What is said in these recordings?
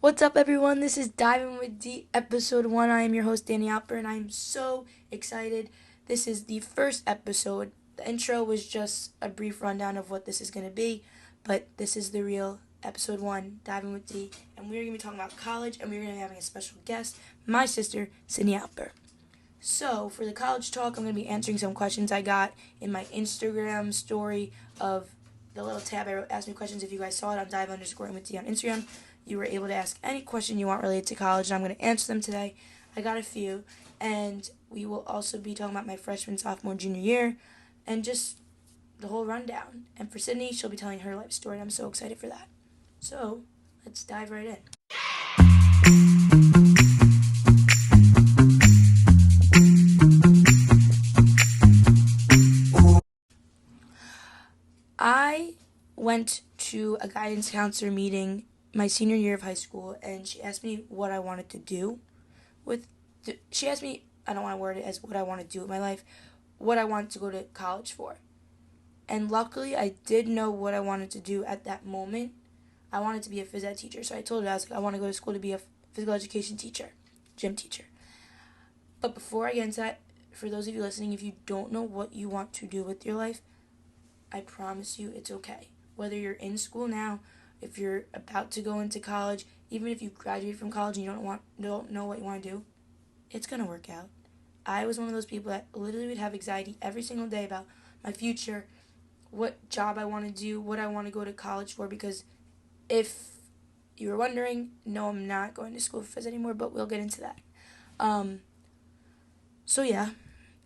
What's up, everyone? This is Diving with D, episode 1. I am your host, Danny Alper, and I am so excited. This is the first episode. The intro was just a brief rundown of what this is going to be, but this is the real episode 1, Diving with D, and we're going to be talking about college, and we're going to be having a special guest, my sister, Sydney Alper. So, for the college talk, I'm going to be answering some questions I got in my Instagram story of the little tab I wrote, Ask Me Questions. If you guys saw it on dive_with D on Instagram, you were able to ask any question you want related to college, and I'm going to answer them today. I got a few, and we will also be talking about my freshman, sophomore, junior year, and just the whole rundown. And for Sydney, she'll be telling her life story, and I'm so excited for that. So, let's dive right in. I went to a guidance counselor meeting my senior year of high school, and she asked me what I wanted to do she asked me, I don't want to word it as what I want to do with my life, what I wanted to go to college for. And luckily, I did know what I wanted to do at that moment. I wanted to be a phys ed teacher, so I told her, I was like, I want to go to school to be a physical education teacher, gym teacher. But before I get into that, for those of you listening, if you don't know what you want to do with your life, I promise you it's okay. Whether you're in school now, if you're about to go into college, even if you graduate from college and you don't know what you want to do, it's going to work out. I was one of those people that literally would have anxiety every single day about my future, what job I want to do, what I want to go to college for, because if you were wondering, no, I'm not going to school for phys anymore, but we'll get into that. So yeah,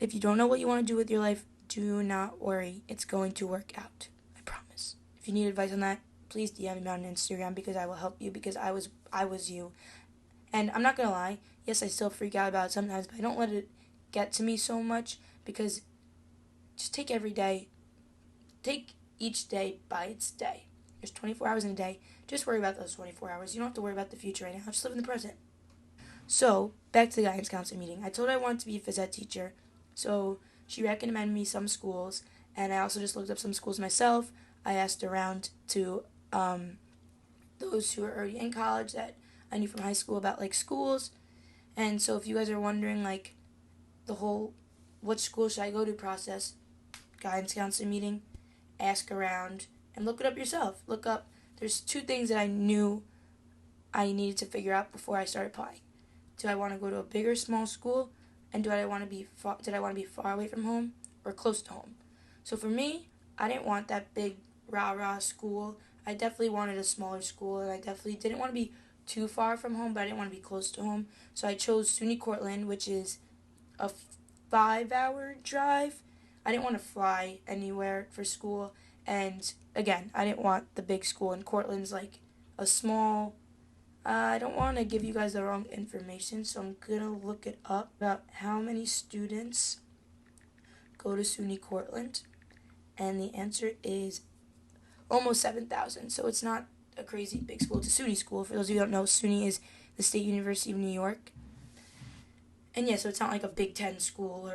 if you don't know what you want to do with your life, do not worry. It's going to work out. I promise. If you need advice on that, please DM me on Instagram because I will help you because I was you. And I'm not going to lie, yes, I still freak out about it sometimes, but I don't let it get to me so much because just take each day by its day. There's 24 hours in a day. Just worry about those 24 hours. You don't have to worry about the future right now. Just live in the present. So, back to the guidance counselor meeting. I told her I wanted to be a phys ed teacher, so she recommended me some schools, and I also just looked up some schools myself. I asked around to those who are already in college that I knew from high school about like schools. And so if you guys are wondering like the whole what school should I go to process, guidance counselor meeting, ask around and look it up yourself. There's two things that I knew I needed to figure out before I started applying. Do I want to go to a big or small school, and did I want to be far away from home or close to home? So for me, I didn't want that big rah-rah school. I definitely wanted a smaller school, and I definitely didn't want to be too far from home, but I didn't want to be close to home. So I chose SUNY Cortland, which is a 5-hour drive. I didn't want to fly anywhere for school, and again, I didn't want the big school, and Cortland's like a small. I don't want to give you guys the wrong information, so I'm going to look it up about how many students go to SUNY Cortland, and the answer is almost 7,000. So it's not a crazy big school. It's a SUNY school. For those of you who don't know, SUNY is the State University of New York. And yeah, so it's not like a Big Ten school,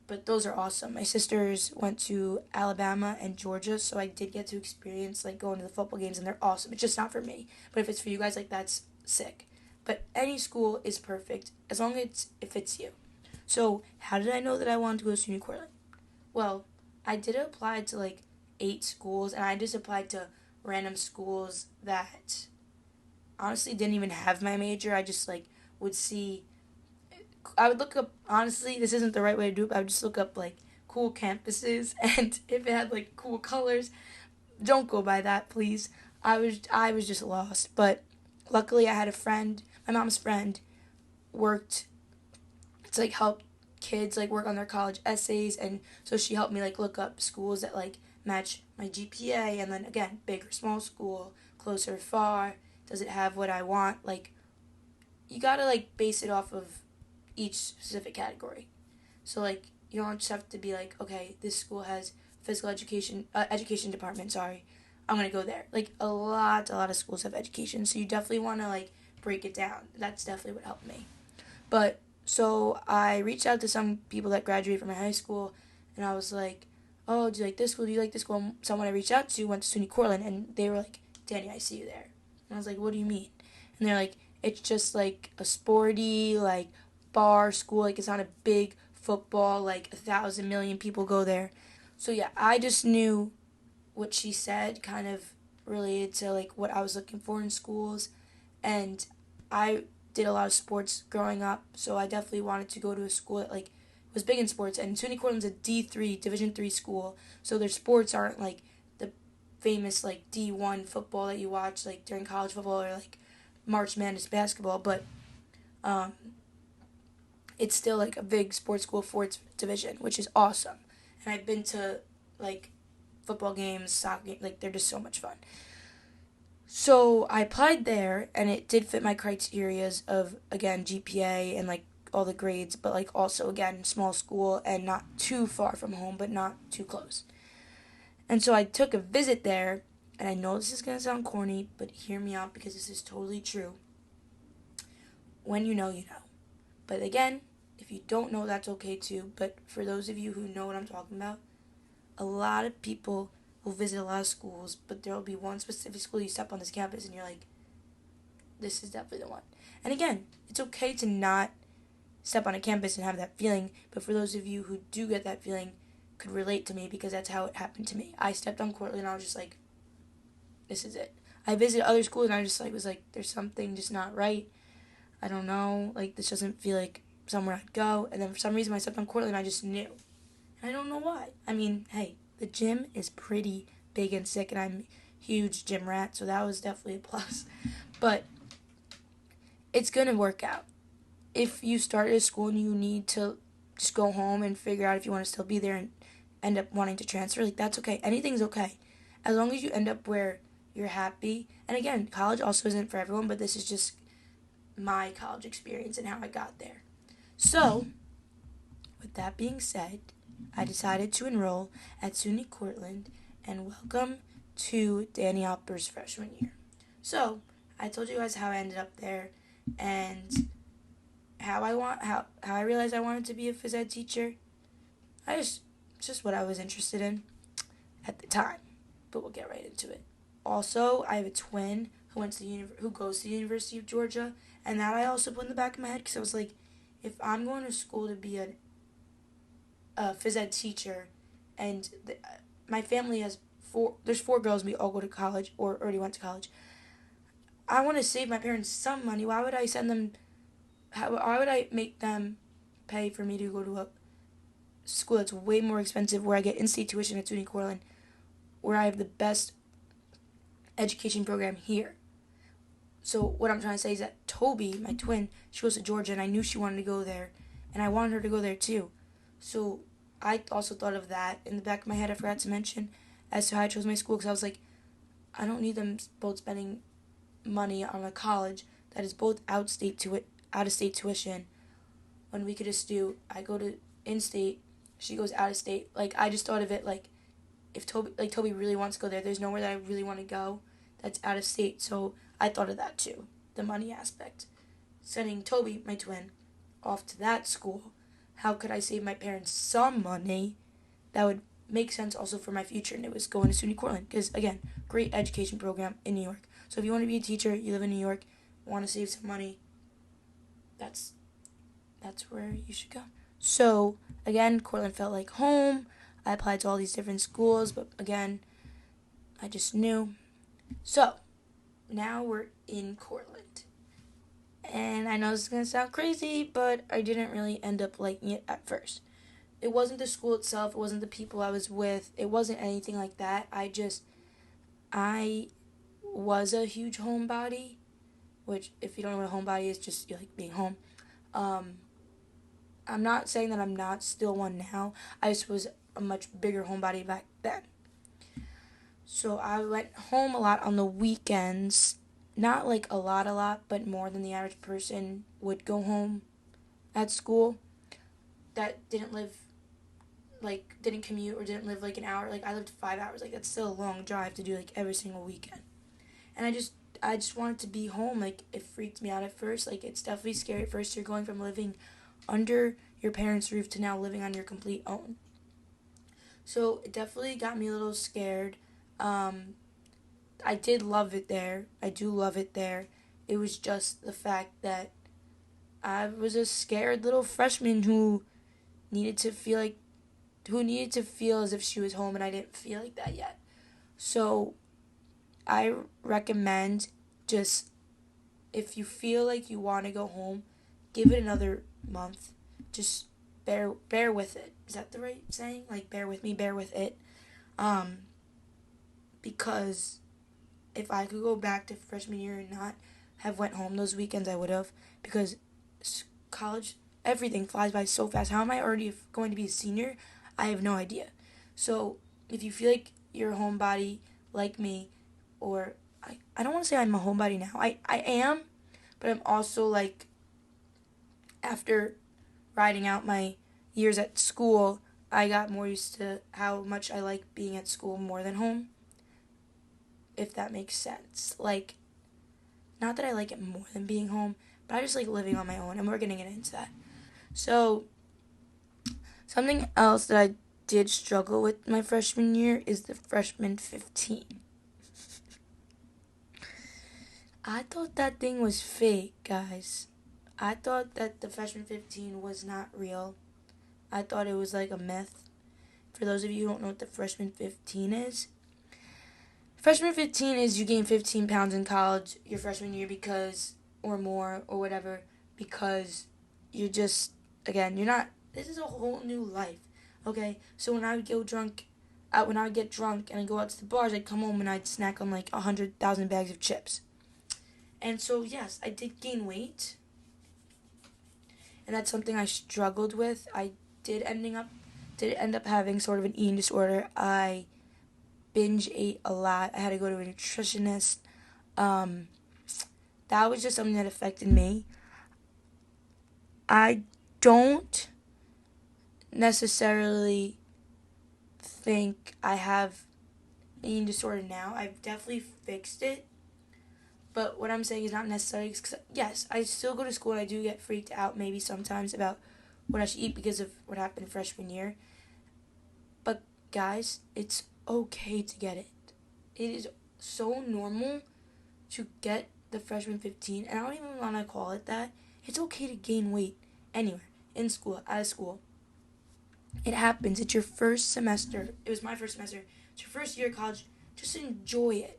but those are awesome. My sisters went to Alabama and Georgia, so I did get to experience like going to the football games, and they're awesome. It's just not for me, but if it's for you guys, like that's sick. But any school is perfect as long as it fits you. So how did I know that I wanted to go to SUNY Cortland? Well, I did apply to like 8 schools, and I just applied to random schools that honestly didn't even have my major. I just like would see. I would look up, honestly, this isn't the right way to do it, but I would just look up like cool campuses, and if it had like cool colors, don't go by that, please. I was just lost, but luckily I had a friend, my mom's friend worked to like help kids like work on their college essays, and so she helped me like look up schools that like match my GPA, and then again, big or small school, close or far, does it have what I want? Like you got to like base it off of each specific category. So like you don't just have to be like, okay, this school has physical education department, sorry. I'm going to go there. Like a lot of schools have education, so you definitely want to like break it down. That's definitely what helped me. But so I reached out to some people that graduated from my high school, and I was like, "Oh, do you like this school? Do you like this school?" And someone I reached out to went to SUNY Cortland, and they were like, "Danny, I see you there." And I was like, "What do you mean?" and they're like, it's just like a sporty, like, bar school. Like, it's not a big football, like 1,000 million people go there. So yeah, I just knew what she said kind of related to like what I was looking for in schools, and I did a lot of sports growing up, so I definitely wanted to go to a school that like was big in sports. And SUNY Cortland's a D3 Division 3 school, so their sports aren't like the famous like D1 football that you watch like during college football or like March Madness basketball, but um, it's still like a big sports school for its division, which is awesome. And I've been to like football games, soccer games, like they're just so much fun. So I applied there, and it did fit my criterias of again GPA and like all the grades, but like also again small school and not too far from home, but not too close. And so I took a visit there, and I know this is gonna sound corny, but hear me out because this is totally true. When you know, you know. But again, if you don't know, that's okay too. But for those of you who know what I'm talking about, a lot of people will visit a lot of schools, but there will be one specific school you step on this campus and you're like, this is definitely the one. And again, it's okay to not step on a campus and have that feeling, but for those of you who do get that feeling, could relate to me because that's how it happened to me. I stepped on Cortland and I was just like, this is it. I visited other schools and I just like was like, there's something just not right. I don't know, like this doesn't feel like somewhere I'd go. And then for some reason I stepped on Cortland and I just knew. I don't know why. I mean, hey, the gym is pretty big and sick, and I'm a huge gym rat, so that was definitely a plus. But it's going to work out. If you start at school and you need to just go home and figure out if you want to still be there and end up wanting to transfer, like that's okay. Anything's okay. As long as you end up where you're happy. And again, college also isn't for everyone, but this is just my college experience and how I got there. So, with that being said, I decided to enroll at SUNY Cortland and welcome to Danny Alper's freshman year. So, I told you guys how I ended up there and how I realized I wanted to be a phys ed teacher. It's just what I was interested in at the time. But we'll get right into it. Also, I have a twin who goes to the University of Georgia, and that I also put in the back of my head because I was like, if I'm going to school to be a phys ed teacher, and my family has there's 4 girls, we all go to college or already went to college. I want to save my parents some money. Why would I send them? Why would I make them pay for me to go to a school that's way more expensive, where I get in-state tuition at SUNY Cortland, where I have the best education program here? So what I'm trying to say is that Toby, my twin, she goes to Georgia, and I knew she wanted to go there, and I wanted her to go there too. So I also thought of that in the back of my head. I forgot to mention as to how I chose my school, because I was like, I don't need them both spending money on a college that is both out of state tuition, when we could just do, I go to in state, she goes out of state. Like, I just thought of it like, if Toby really wants to go there, there's nowhere that I really want to go that's out of state. So I thought of that too, the money aspect. Sending Toby, my twin, off to that school, how could I save my parents some money that would make sense also for my future? And it was going to SUNY Cortland, because again, great education program in New York. So if you want to be a teacher, you live in New York, want to save some money, that's where you should go. So again, Cortland felt like home. I applied to all these different schools, but again, I just knew. So now we're in Cortland. And I know this is going to sound crazy, but I didn't really end up liking it at first. It wasn't the school itself, it wasn't the people I was with, it wasn't anything like that. I was a huge homebody, which, if you don't know what a homebody is, just like being home. I'm not saying that I'm not still one now. I just was a much bigger homebody back then. So I went home a lot on the weekends. Not like a lot, but more than the average person would go home at school that didn't commute or didn't live like an hour. Like, I lived 5 hours. Like, that's still a long drive to do like every single weekend. And I just wanted to be home. Like, it freaked me out at first. Like, it's definitely scary at first. You're going from living under your parents' roof to now living on your complete own. So it definitely got me a little scared. I did love it there. I do love it there. It was just the fact that I was a scared little freshman needed to feel like who needed to feel as if she was home, and I didn't feel like that yet. So I recommend, just if you feel like you want to go home, give it another month. Just bear with it. Is that the right saying? Like, bear with me, bear with it. Um, because if I could go back to freshman year and not have went home those weekends, I would have. Because college, everything flies by so fast. How am I already going to be a senior? I have no idea. So if you feel like you're a homebody like me, or I don't want to say I'm a homebody now. I am, but I'm also like, after riding out my years at school, I got more used to how much I like being at school more than home, if that makes sense. Like, not that I like it more than being home, but I just like living on my own, and we're going to get into that. So, something else that I did struggle with my freshman year is the freshman 15. I thought that thing was fake, guys. I thought that the freshman 15 was not real. I thought it was like a myth. For those of you who don't know what the freshman 15 is, freshman 15 is you gain 15 pounds in college your freshman year because, or more, or whatever, because you're just, again, you're not, this is a whole new life, okay? So when I would get drunk and I'd go out to the bars, I'd come home and I'd snack on like 100,000 bags of chips. And so, yes, I did gain weight, and that's something I struggled with. I did end up having sort of an eating disorder. I binge ate a lot. I had to go to a nutritionist. That was just something that affected me. I don't necessarily think I have an eating disorder now. I've definitely fixed it. But what I'm saying is not necessarily, because yes, I still go to school and I do get freaked out maybe sometimes about what I should eat because of what happened freshman year. But guys, it's okay to get it. It is so normal to get the freshman 15, and I don't even want to call it that. It's okay to gain weight anywhere, in school, out of school. It happens. It's your first semester. It was my first semester. It's your first year of college. Just enjoy it.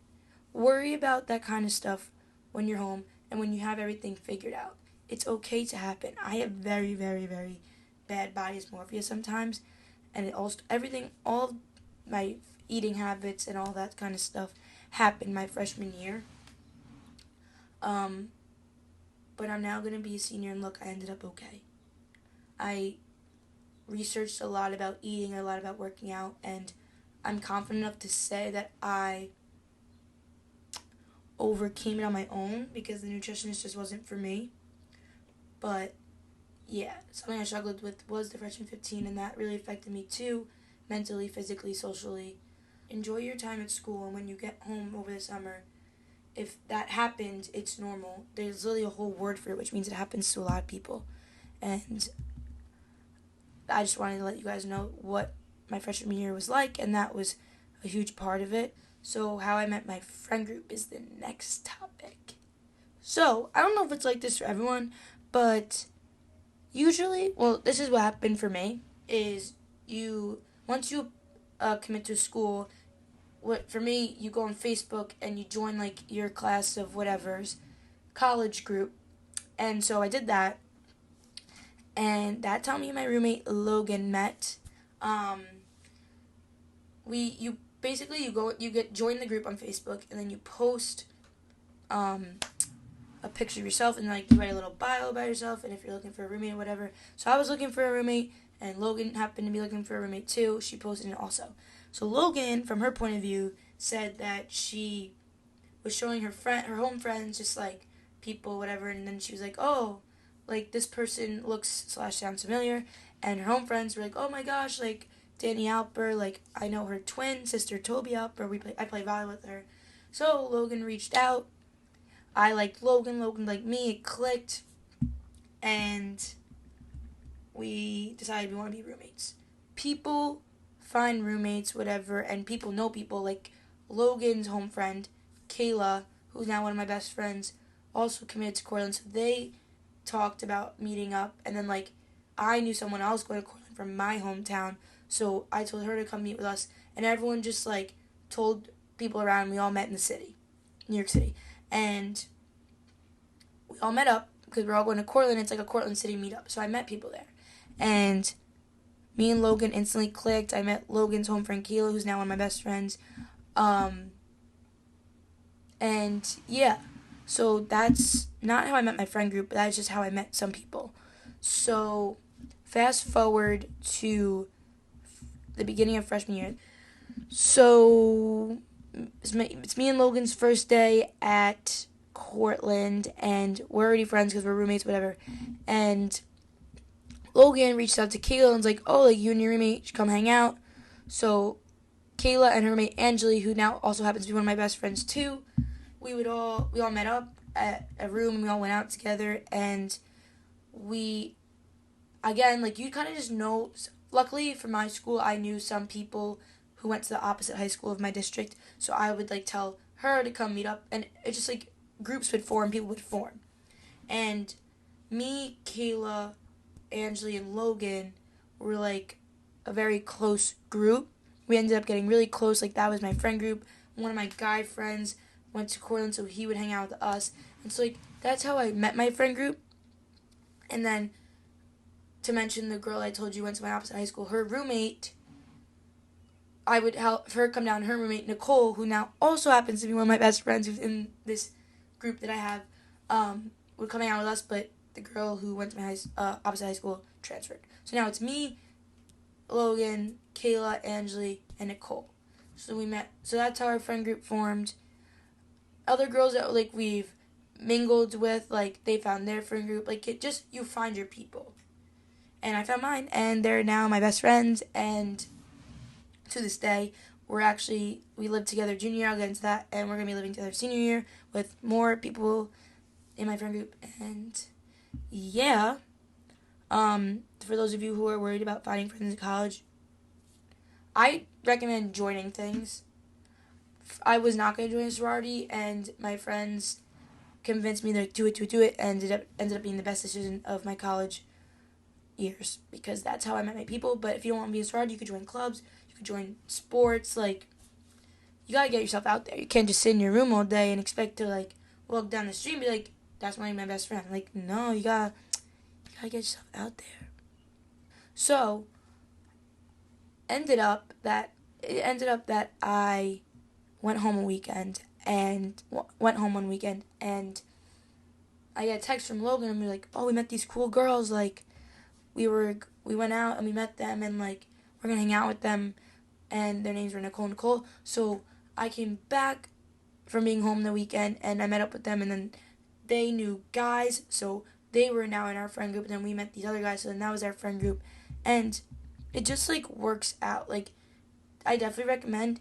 Worry about that kind of stuff when you're home and when you have everything figured out. It's okay to happen. I have very, very, very bad body dysmorphia sometimes, and all my eating habits and all that kind of stuff happened my freshman year. But I'm now going to be a senior, and look, I ended up okay. I researched a lot about eating, a lot about working out, and I'm confident enough to say that I overcame it on my own because the nutritionist just wasn't for me. But yeah, something I struggled with was the freshman 15, and that really affected me too, mentally, physically, socially. Enjoy your time at school, and when you get home over the summer, if that happens, it's normal. There's literally a whole word for it, which means it happens to a lot of people. And I just wanted to let you guys know what my freshman year was like, and that was a huge part of it. So how I met my friend group is the next topic. So, I don't know if it's like this for everyone, but usually, well, this is what happened for me, is once you commit to school, for me, you go on Facebook and you join like your class of whatever's college group. And so I did that, and that's how me and my roommate Logan met. You basically join the group on Facebook, and then you post a picture of yourself, and like you write a little bio about yourself, and if you're looking for a roommate or whatever. So I was looking for a roommate, and Logan happened to be looking for a roommate too. She posted it also. So Logan, from her point of view, said that she was showing her home friends, just like people, whatever, and then she was like, oh, like this person looks/sounds familiar, and her home friends were like, oh my gosh, like Danny Alper, like I know her twin sister Toby Alper. I play volleyball with her. So Logan reached out. I liked Logan liked me. It clicked, and we decided we want to be roommates. People find roommates, whatever, and people know people. Like Logan's home friend, Kayla, who's now one of my best friends, also committed to Cortland, so they talked about meeting up. And then, like, I knew someone else going to Cortland from my hometown, so I told her to come meet with us. And everyone just, like, told people around. We all met in the city, New York City. And we all met up because we're all going to Cortland. It's like a Cortland City meetup. So I met people there. And me and Logan instantly clicked. I met Logan's home friend, Kayla, who's now one of my best friends. And yeah, so that's not how I met my friend group, but that's just how I met some people. So fast forward to the beginning of freshman year. So it's me and Logan's first day at Cortland, and we're already friends because we're roommates, whatever. And Logan reached out to Kayla and was like, oh, like, you and your roommate should come hang out. So Kayla and her roommate Angeli, who now also happens to be one of my best friends too, we all met up at a room and we all went out together. And we, again, like, you kind of just know. Luckily for my school, I knew some people who went to the opposite high school of my district, so I would, like, tell her to come meet up, and it just, like, groups would form, people would form. And me, Kayla, Angeli, and Logan were, like, a very close group. We ended up getting really close. Like, that was my friend group. One of my guy friends went to Cortland, so he would hang out with us. And so, like, that's how I met my friend group. And then, to mention the girl I told you went to my opposite high school, her roommate, I would help her come down. Her roommate, Nicole, who now also happens to be one of my best friends who's in this group that I have, would come hang out with us, but the girl who went to my opposite high school transferred. So now it's me, Logan, Kayla, Angeli, and Nicole. So we met. So that's how our friend group formed. Other girls that, like, we've mingled with, like, they found their friend group. Like, it just, you find your people. And I found mine, and they're now my best friends. And to this day, we lived together junior year. I'll get into that. And we're going to be living together senior year with more people in my friend group. And yeah, for those of you who are worried about finding friends in college, I recommend joining things. I was not going to join a sorority, and my friends convinced me to do it, and ended up being the best decision of my college years, because that's how I met my people. But if you don't want to be a sorority, you could join clubs, you could join sports. Like, you gotta get yourself out there. You can't just sit in your room all day and expect to, like, walk down the street and be like, that's my best friend. Like, no, you gotta get yourself out there. So ended up that I went home one weekend, and I got a text from Logan, and we were like, oh, we met these cool girls. Like, we went out and we met them, and, like, we're gonna hang out with them, and their names were Nicole and Nicole. So I came back from being home the weekend, and I met up with them, and then they knew guys, so they were now in our friend group, and then we met these other guys, so then that was our friend group. And it just, like, works out. Like, I definitely recommend,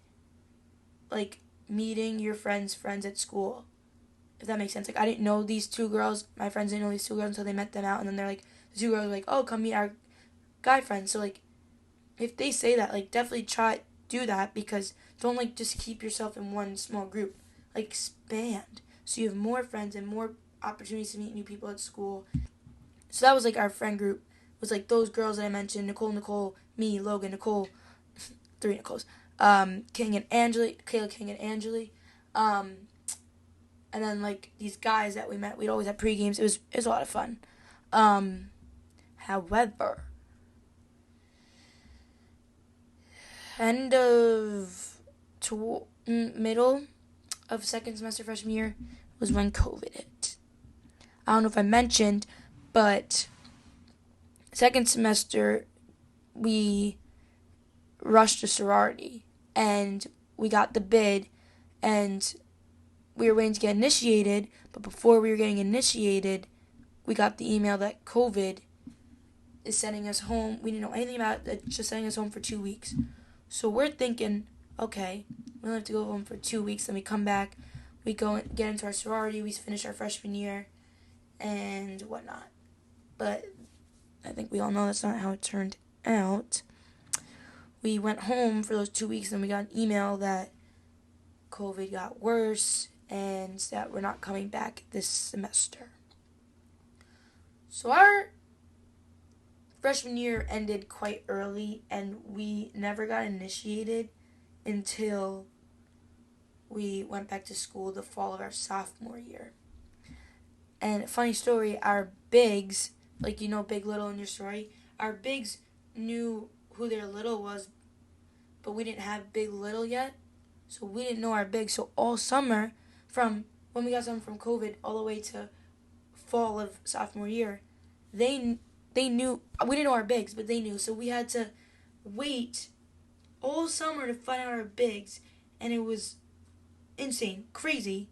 like, meeting your friends' friends at school, if that makes sense. Like, I didn't know these two girls. My friends didn't know these two girls until they met them out, and then they're like, the two girls were like, oh, come meet our guy friends. So, like, if they say that, like, definitely do that, because don't, like, just keep yourself in one small group. Like, expand, so you have more friends and more opportunities to meet new people at school. So that was, like, our friend group. It was, like, those girls that I mentioned, Nicole, me, Logan, Nicole, 3 Nicoles, King and Angeli, Kayla, King and Angeli, and then, like, these guys that we met, we'd always have pre-games. It was a lot of fun. However, middle of second semester freshman year was when COVID hit. I don't know if I mentioned, but second semester we rushed a sorority, and we got the bid, and we were waiting to get initiated. But before we were getting initiated, we got the email that COVID is sending us home. We didn't know anything about it. It's just sending us home for 2 weeks. So we're thinking, okay, we only have to go home for 2 weeks. Then we come back. We go and get into our sorority. We finish our freshman year and whatnot. But I think we all know that's not how it turned out. We went home for those 2 weeks, and we got an email that COVID got worse, and that we're not coming back this semester. So our freshman year ended quite early, and we never got initiated until we went back to school the fall of our sophomore year. And funny story, our bigs, like Big Little in your story, our bigs knew who their little was, but we didn't have Big Little yet. So we didn't know our bigs. So all summer, from when we got some from COVID all the way to fall of sophomore year, they knew. We didn't know our bigs, but they knew. So we had to wait all summer to find out our bigs, and it was insane, crazy.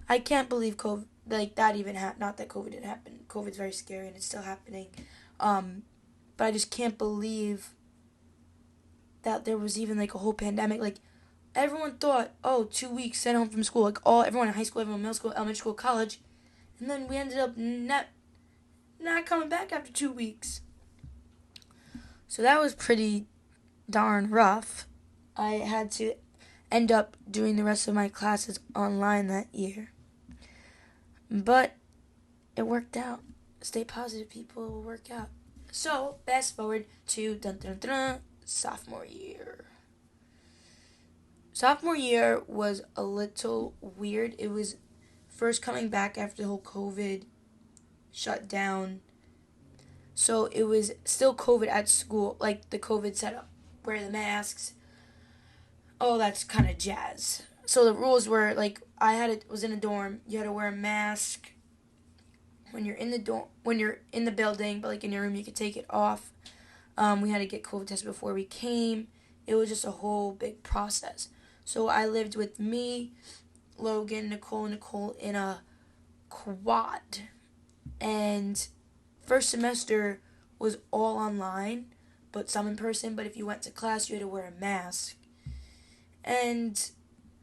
I can't believe COVID, like that even happened. Not that COVID didn't happen. COVID's very scary and it's still happening. But I just can't believe that there was even like a whole pandemic. Like everyone thought, oh, 2 weeks sent home from school. Like everyone in high school, everyone in middle school, elementary school, college, and then we ended up not coming back after 2 weeks. So that was pretty darn rough. I had to end up doing the rest of my classes online that year. But it worked out. Stay positive, people. It will work out. So, fast forward to sophomore year. Sophomore year was a little weird. It was first coming back after the whole COVID shut down. So it was still COVID at school, like the COVID setup. Wear the masks. Oh, that's kind of jazz. So the rules were like was in a dorm. You had to wear a mask when you're in the dorm, when you're in the building, but like in your room you could take it off. We had to get COVID tested before we came. It was just a whole big process. So I lived with me, Logan, Nicole in a quad. And first semester was all online, but some in person. But if you went to class, you had to wear a mask. And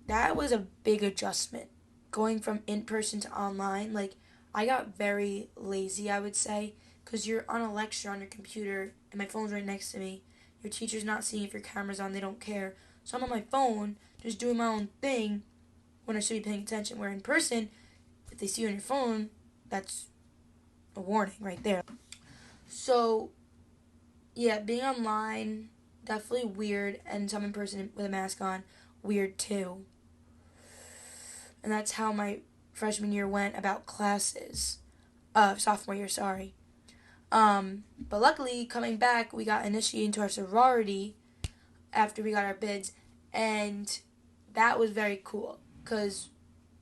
that was a big adjustment, going from in-person to online. Like, I got very lazy, I would say, because you're on a lecture on your computer, and my phone's right next to me. Your teacher's not seeing if your camera's on, they don't care. So I'm on my phone, just doing my own thing, when I should be paying attention. Where in person, if they see you on your phone, that's a warning right there. So, yeah, being online, definitely weird, and some in person with a mask on, weird too. And that's how my freshman year went about classes. Sophomore year, sorry. But luckily, coming back, we got initiated into our sorority after we got our bids, and that was very cool, because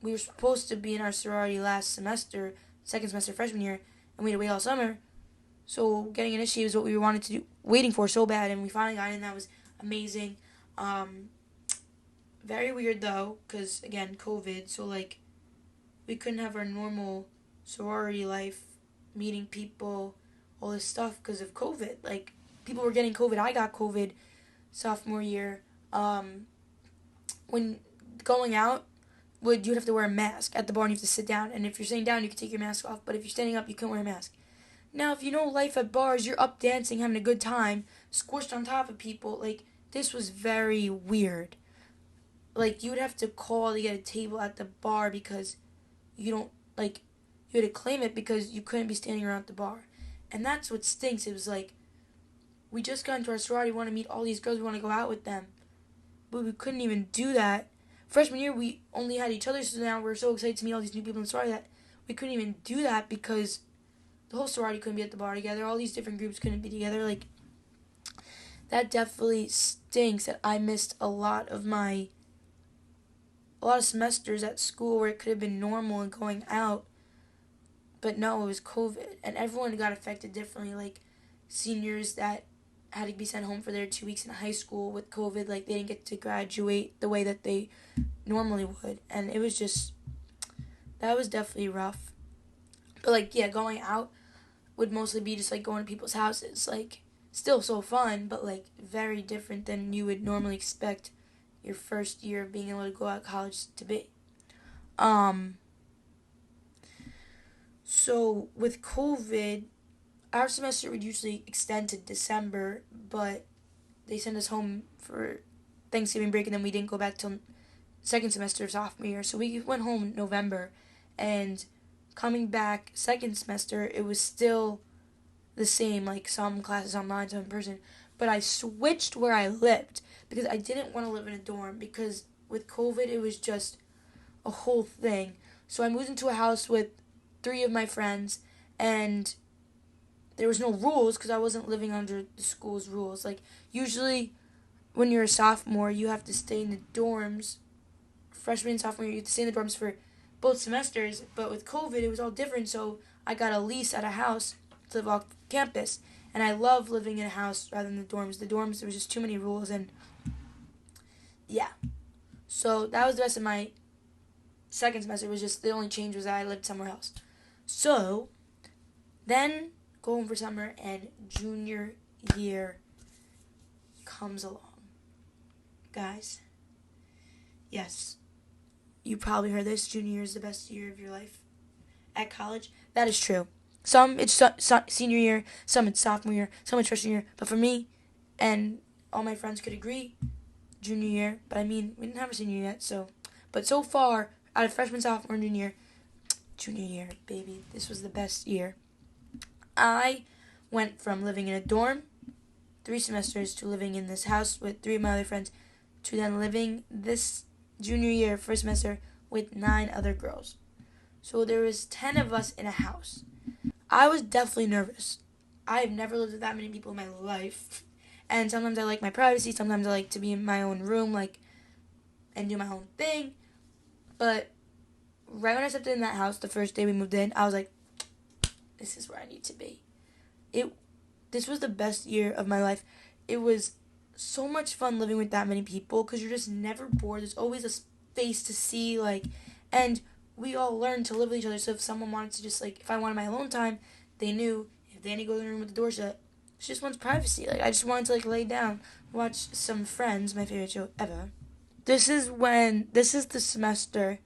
we were supposed to be in our sorority last semester, second semester freshman year, and we had to wait all summer. So getting initiated was what we wanted to do, waiting for so bad, and we finally got in. That was amazing. Very weird though, because again, COVID. So like, we couldn't have our normal sorority life, meeting people, all this stuff because of COVID. Like, people were getting COVID. I got COVID sophomore year. When going out, you'd have to wear a mask at the bar, and you have to sit down. And if you're sitting down, you can take your mask off. But if you're standing up, you couldn't wear a mask. Now, if you know life at bars, you're up dancing, having a good time, squished on top of people. Like, this was very weird. Like, you would have to call to get a table at the bar because you don't, like, you had to claim it because you couldn't be standing around the bar. And that's what stinks. It was like, we just got into our sorority, we want to meet all these girls, we want to go out with them. But we couldn't even do that. Freshman year, we only had each other, so now we're so excited to meet all these new people in the sorority that we couldn't even do that because the whole sorority couldn't be at the bar together. All these different groups couldn't be together. Like, that definitely stinks that I missed a lot of semesters at school where it could have been normal and going out. But no, it was COVID. And everyone got affected differently. Like, seniors that had to be sent home for their 2 weeks in high school with COVID, like, they didn't get to graduate the way that they normally would. And it was just, that was definitely rough. But, like, yeah, going out would mostly be just, like, going to people's houses. Like, still so fun, but, like, very different than you would normally expect your first year of being able to go out of college to be. So, with COVID, our semester would usually extend to December, but they sent us home for Thanksgiving break, and then we didn't go back till second semester of sophomore year. So we went home in November, and coming back second semester, it was still the same, like some classes online, some in person. But I switched where I lived because I didn't want to live in a dorm because with COVID, it was just a whole thing. So I moved into a house with three of my friends, and there was no rules because I wasn't living under the school's rules. Like, usually when you're a sophomore, you have to stay in the dorms. Freshman and sophomore year, you have to stay in the dorms for both semesters. But with COVID, it was all different. So I got a lease at a house to live off campus. And I love living in a house rather than the dorms. The dorms, there was just too many rules. And yeah. So that was the rest of my second semester. It was just the only change was that I lived somewhere else. So then go home for summer, and junior year comes along. Guys, yes, you probably heard this. Junior year is the best year of your life at college. That is true. Some it's senior year, some it's sophomore year, some it's freshman year. But for me, and all my friends could agree, junior year. But I mean, we didn't have a senior yet, so. But so far, out of freshman, sophomore, and junior year, baby, this was the best year. I went from living in a dorm 3 semesters to living in this house with 3 of my other friends to then living this junior year, first semester, with 9 other girls. So there was 10 of us in a house. I was definitely nervous. I have never lived with that many people in my life. And sometimes I like my privacy. Sometimes I like to be in my own room, and do my own thing. But right when I stepped in that house, the first day we moved in, I was like, this is where I need to be. This was the best year of my life. It was so much fun living with that many people because you're just never bored. There's always a space to see, and we all learned to live with each other. So if someone wanted to if I wanted my alone time, they knew if Danny goes in the room with the door shut, she just wants privacy. I just wanted to lay down, watch some Friends, my favorite show ever. This is the semester,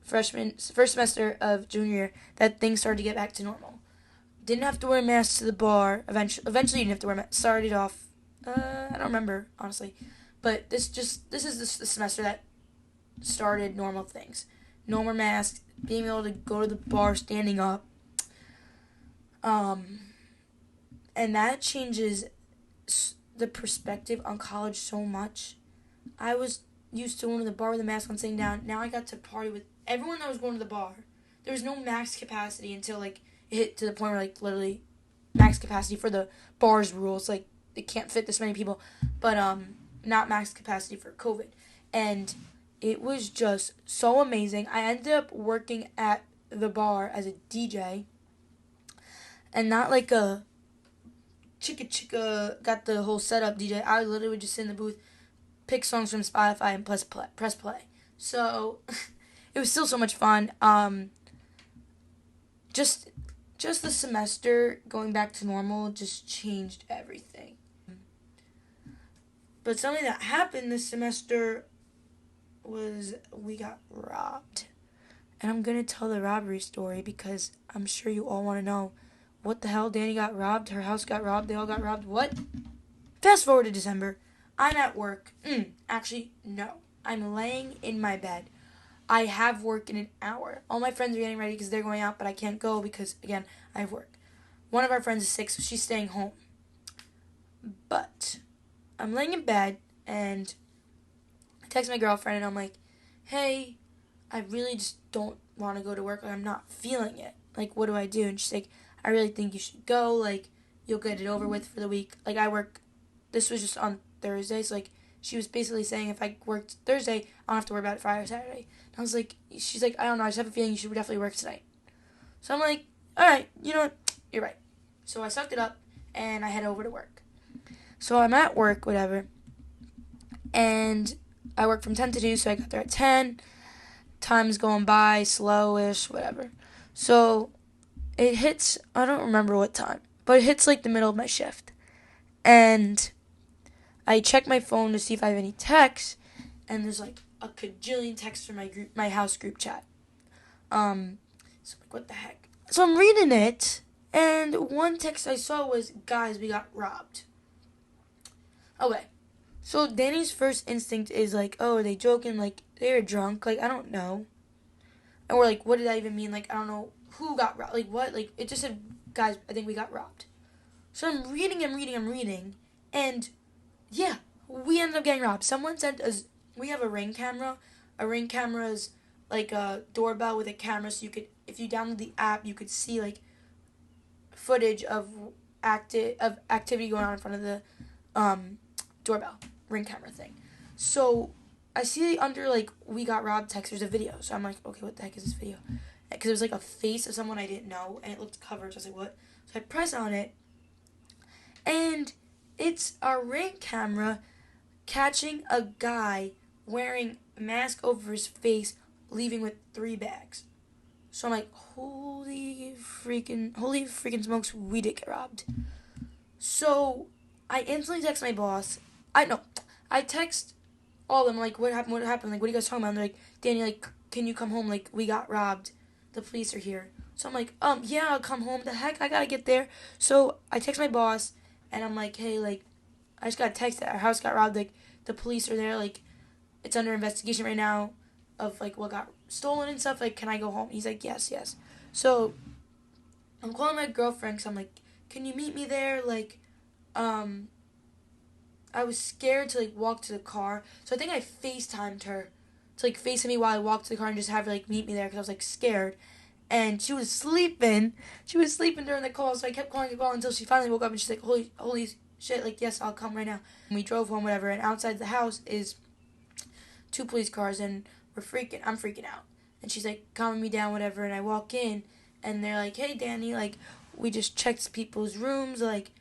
first semester of junior year, that things started to get back to normal. Didn't have to wear masks to the bar. Eventually you didn't have to wear masks. Started off, I don't remember, honestly. But this is the semester that started normal things. No more masks, being able to go to the bar standing up. And that changes the perspective on college so much. I was used to going to the bar with a mask on sitting down. Now I got to party with everyone that was going to the bar. There was no max capacity until it hit to the point where literally max capacity for the bar's rules. It can't fit this many people, but not max capacity for COVID. And it was just so amazing. I ended up working at the bar as a DJ, and not like a chicka got the whole setup DJ. I literally would just sit in the booth, pick songs from Spotify, and press play. So it was still so much fun. Just the semester going back to normal just changed everything. But something that happened this semester was we got robbed. And I'm going to tell the robbery story because I'm sure you all want to know what the hell. Danny got robbed, her house got robbed, they all got robbed. What? Fast forward to December. I'm at work. Actually, no. I'm laying in my bed. I have work in an hour. All my friends are getting ready because they're going out, but I can't go because, again, I have work. One of our friends is sick, so she's staying home. But I'm laying in bed, and I text my girlfriend, and I'm like, hey, I really just don't want to go to work. I'm not feeling it. What do I do? And she's like, I really think you should go. You'll get it over with for the week. I work. This was just on Thursday, so, she was basically saying if I worked Thursday, I don't have to worry about it Friday or Saturday. And I was like, she's like, I don't know, I just have a feeling you should definitely work tonight. So I'm like, all right, you know what, you're right. So I sucked it up, and I head over to work. So I'm at work, whatever, and I work from 10 to 2, so I got there at 10. Time's going by, slowish, whatever. So it hits, I don't remember what time, but it hits the middle of my shift. And I check my phone to see if I have any texts, and there's a cajillion texts from my house group chat. So I'm what the heck? So I'm reading it, and one text I saw was, guys, we got robbed. Okay. So Danny's first instinct is like, oh, are they joking? Like, they were drunk. Like, I don't know. Or like, what did that even mean? Like, I don't know who got robbed. Like, what? Like, it just said, guys, I think we got robbed. So I'm reading, and yeah, we ended up getting robbed. Someone sent us. We have a Ring camera. A Ring camera is like a doorbell with a camera, so you could, if you download the app, you could see like footage of activity going on in front of the doorbell Ring camera thing. So I see under like we got robbed text. There's a video. So I'm like, okay, what the heck is this video? Because it was like a face of someone I didn't know, and it looked covered. So I was like, what? So I press on it, and it's our Ring camera catching a guy wearing a mask over his face, leaving with 3 bags. So I'm like, holy freaking smokes, we did get robbed. So I instantly text my boss. I text all of them, like, what happened, like, what are you guys talking about? And they're like, Danny, like, can you come home, like, we got robbed, the police are here. So I'm like, yeah, I'll come home, the heck, I gotta get there. So I text my boss, and I'm like, hey, like, I just got a text that our house got robbed, like, the police are there, like, it's under investigation right now of, like, what got stolen and stuff, like, can I go home? He's like, yes. So I'm calling my girlfriend, because I'm like, can you meet me there? Like, I was scared to, like, walk to the car, so I think I FaceTimed her to, like, FaceTime me while I walked to the car and just have her, like, meet me there, because I was, like, scared. And she was sleeping. She was sleeping during the call, so I kept calling until she finally woke up, and she's like, holy shit, like, yes, I'll come right now. And we drove home, whatever, and outside the house is 2 police cars, and I'm freaking out. And she's, like, calming me down, whatever, and I walk in, and they're like, hey, Danny, like, we just checked people's rooms, like,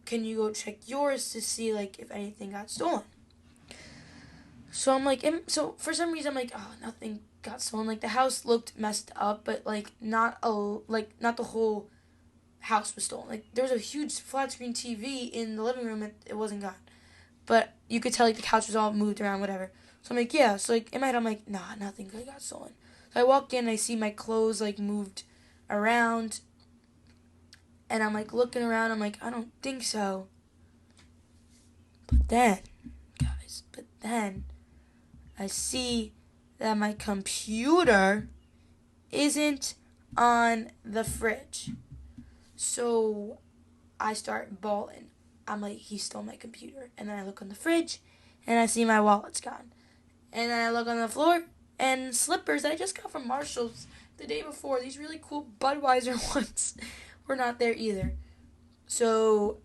can you go check yours to see, like, if anything got stolen? So I'm like, so for some reason I'm like, oh, nothing got stolen. Like, the house looked messed up, but, like, not the whole house was stolen. Like, there was a huge flat screen TV in the living room, and it wasn't gone. But you could tell, like, the couch was all moved around, whatever. So I'm like, yeah. So, like, in my head, I'm like, nah, nothing really got stolen. So I walk in, I see my clothes, like, moved around. And I'm, like, looking around. I'm like, I don't think so. But then, I see that my computer isn't on the fridge. So I start bawling. I'm like, he stole my computer. And then I look on the fridge, and I see my wallet's gone. And then I look on the floor, and slippers that I just got from Marshall's the day before, these really cool Budweiser ones, were not there either. So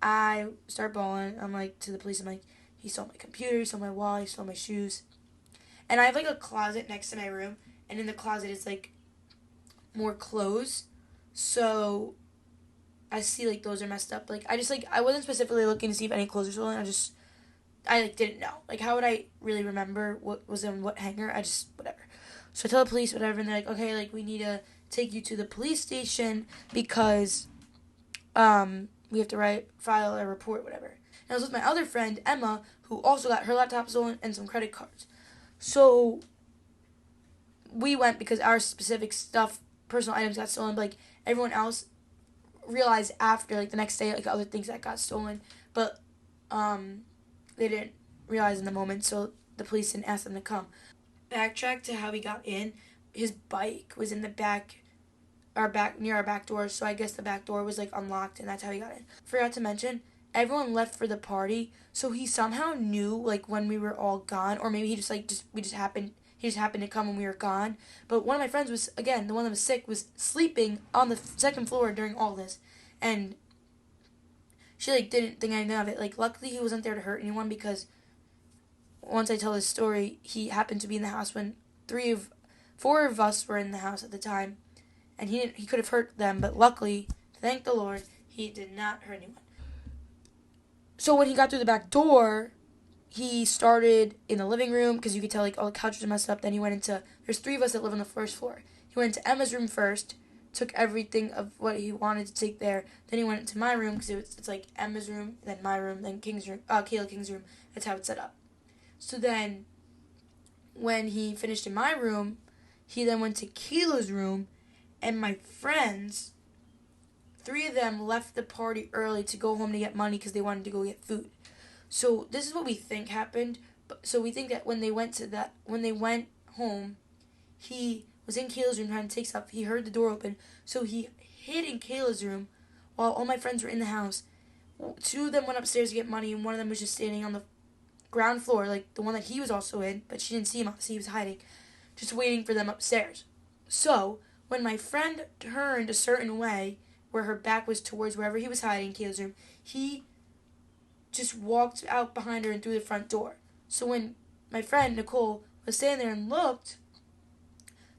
I start bawling. I'm like, to the police, I'm like, he stole my computer, he stole my wallet, he stole my shoes. And I have, like, a closet next to my room, and in the closet is, like, more clothes. So I see, like, those are messed up. Like, I wasn't specifically looking to see if any clothes were stolen. I didn't know. Like, how would I really remember what was in what hanger? Whatever. So I tell the police, whatever, and they're like, okay, like, we need to take you to the police station because, we have to file a report, whatever. And I was with my other friend, Emma, who also got her laptop stolen and some credit cards. So we went because our specific stuff, personal items got stolen, but, like, everyone else realized after, like, the next day, like, other things that got stolen, but, they didn't realize in the moment, so the police didn't ask them to come. Backtrack to how we got in. His bike was in the near our back door, so I guess the back door was, like, unlocked, and that's how he got in. Forgot to mention, everyone left for the party, so he somehow knew, like, when we were all gone, or maybe he just happened to come when we were gone. But one of my friends was, again, the one that was sick, was sleeping on the second floor during all this, and she, like, didn't think anything of it. Like, luckily he wasn't there to hurt anyone, because once I tell this story, he happened to be in the house when 4 of us were in the house at the time, and he could have hurt them, but luckily, thank the Lord, he did not hurt anyone. So when he got through the back door, he started in the living room, because you could tell, like, all the couches are messed up. Then he went into, there's 3 of us that live on the first floor. He went into Emma's room first, took everything of what he wanted to take there. Then he went into my room, because it's like Emma's room, then my room, then Kayla King's room. That's how it's set up. So then, when he finished in my room, he then went to Kayla's room, and my friends, 3 of them left the party early to go home to get money because they wanted to go get food. So this is what we think happened. So we think that when they went home, he was in Kayla's room trying to take stuff. He heard the door open, so he hid in Kayla's room while all my friends were in the house. Two of them went upstairs to get money, and one of them was just standing on the ground floor, like the one that he was also in, but she didn't see him. Obviously, he was hiding, just waiting for them upstairs. So when my friend turned a certain way, where her back was towards wherever he was hiding, Kayla's room, he just walked out behind her and through the front door. So when my friend Nicole was standing there and looked,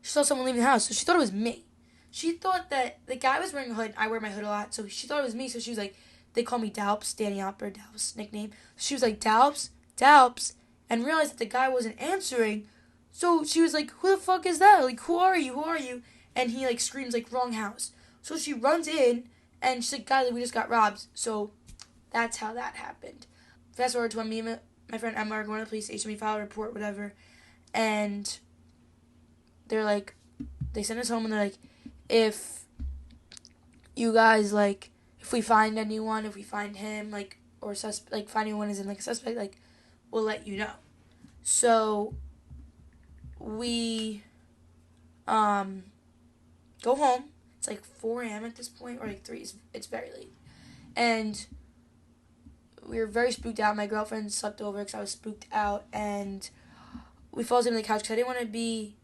she saw someone leaving the house, so she thought it was me. She thought that the guy was wearing a hood. I wear my hood a lot, so she thought it was me. So she was like, they call me Dalps, Danny Alper, Dalps nickname. So she was like, Dalps, Dalps, and realized that the guy wasn't answering. So she was like, who the fuck is that? Like, who are you? Who are you? And he like screams like, wrong house. So she runs in, and she's like, guys, we just got robbed. So that's how that happened. Fast forward to when me and my friend Emma are going to the police station. We file a report, whatever, and they're like, they sent us home, and they're like, if you guys like, if we find anyone, if we find him, like, or like find anyone is in like a suspect, like, we'll let you know. So we go home. It's like 4 a.m. at this point, or like 3. It's very late, and we were very spooked out. My girlfriend slept over because I was spooked out, and we fell asleep on the couch because I didn't want to be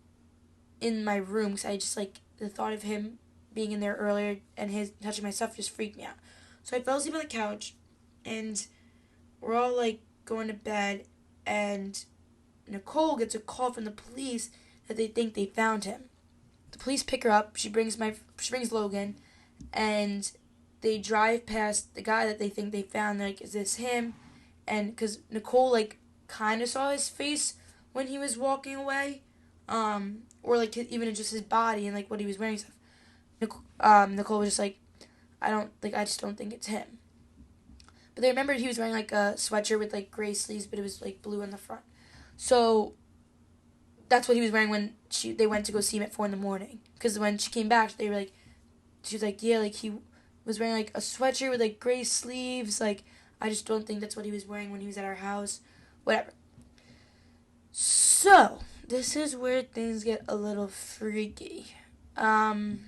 in my room because I just like the thought of him being in there earlier and his touching my stuff just freaked me out. So I fell asleep on the couch, and we're all like going to bed, and Nicole gets a call from the police that they think they found him. The police pick her up. She brings Logan, and they drive past the guy that they think they found. They're like, is this him? And because Nicole like kind of saw his face when he was walking away, or like even just his body and like what he was wearing stuff. Nicole was just like, I just don't think it's him. But they remembered he was wearing like a sweatshirt with like gray sleeves, but it was like blue in the front. So that's what he was wearing when they went to go see him at 4 a.m. Because when she came back, they were like, she was like, yeah, like he was wearing like a sweatshirt with like gray sleeves. Like, I just don't think that's what he was wearing when he was at our house. Whatever. So this is where things get a little freaky. So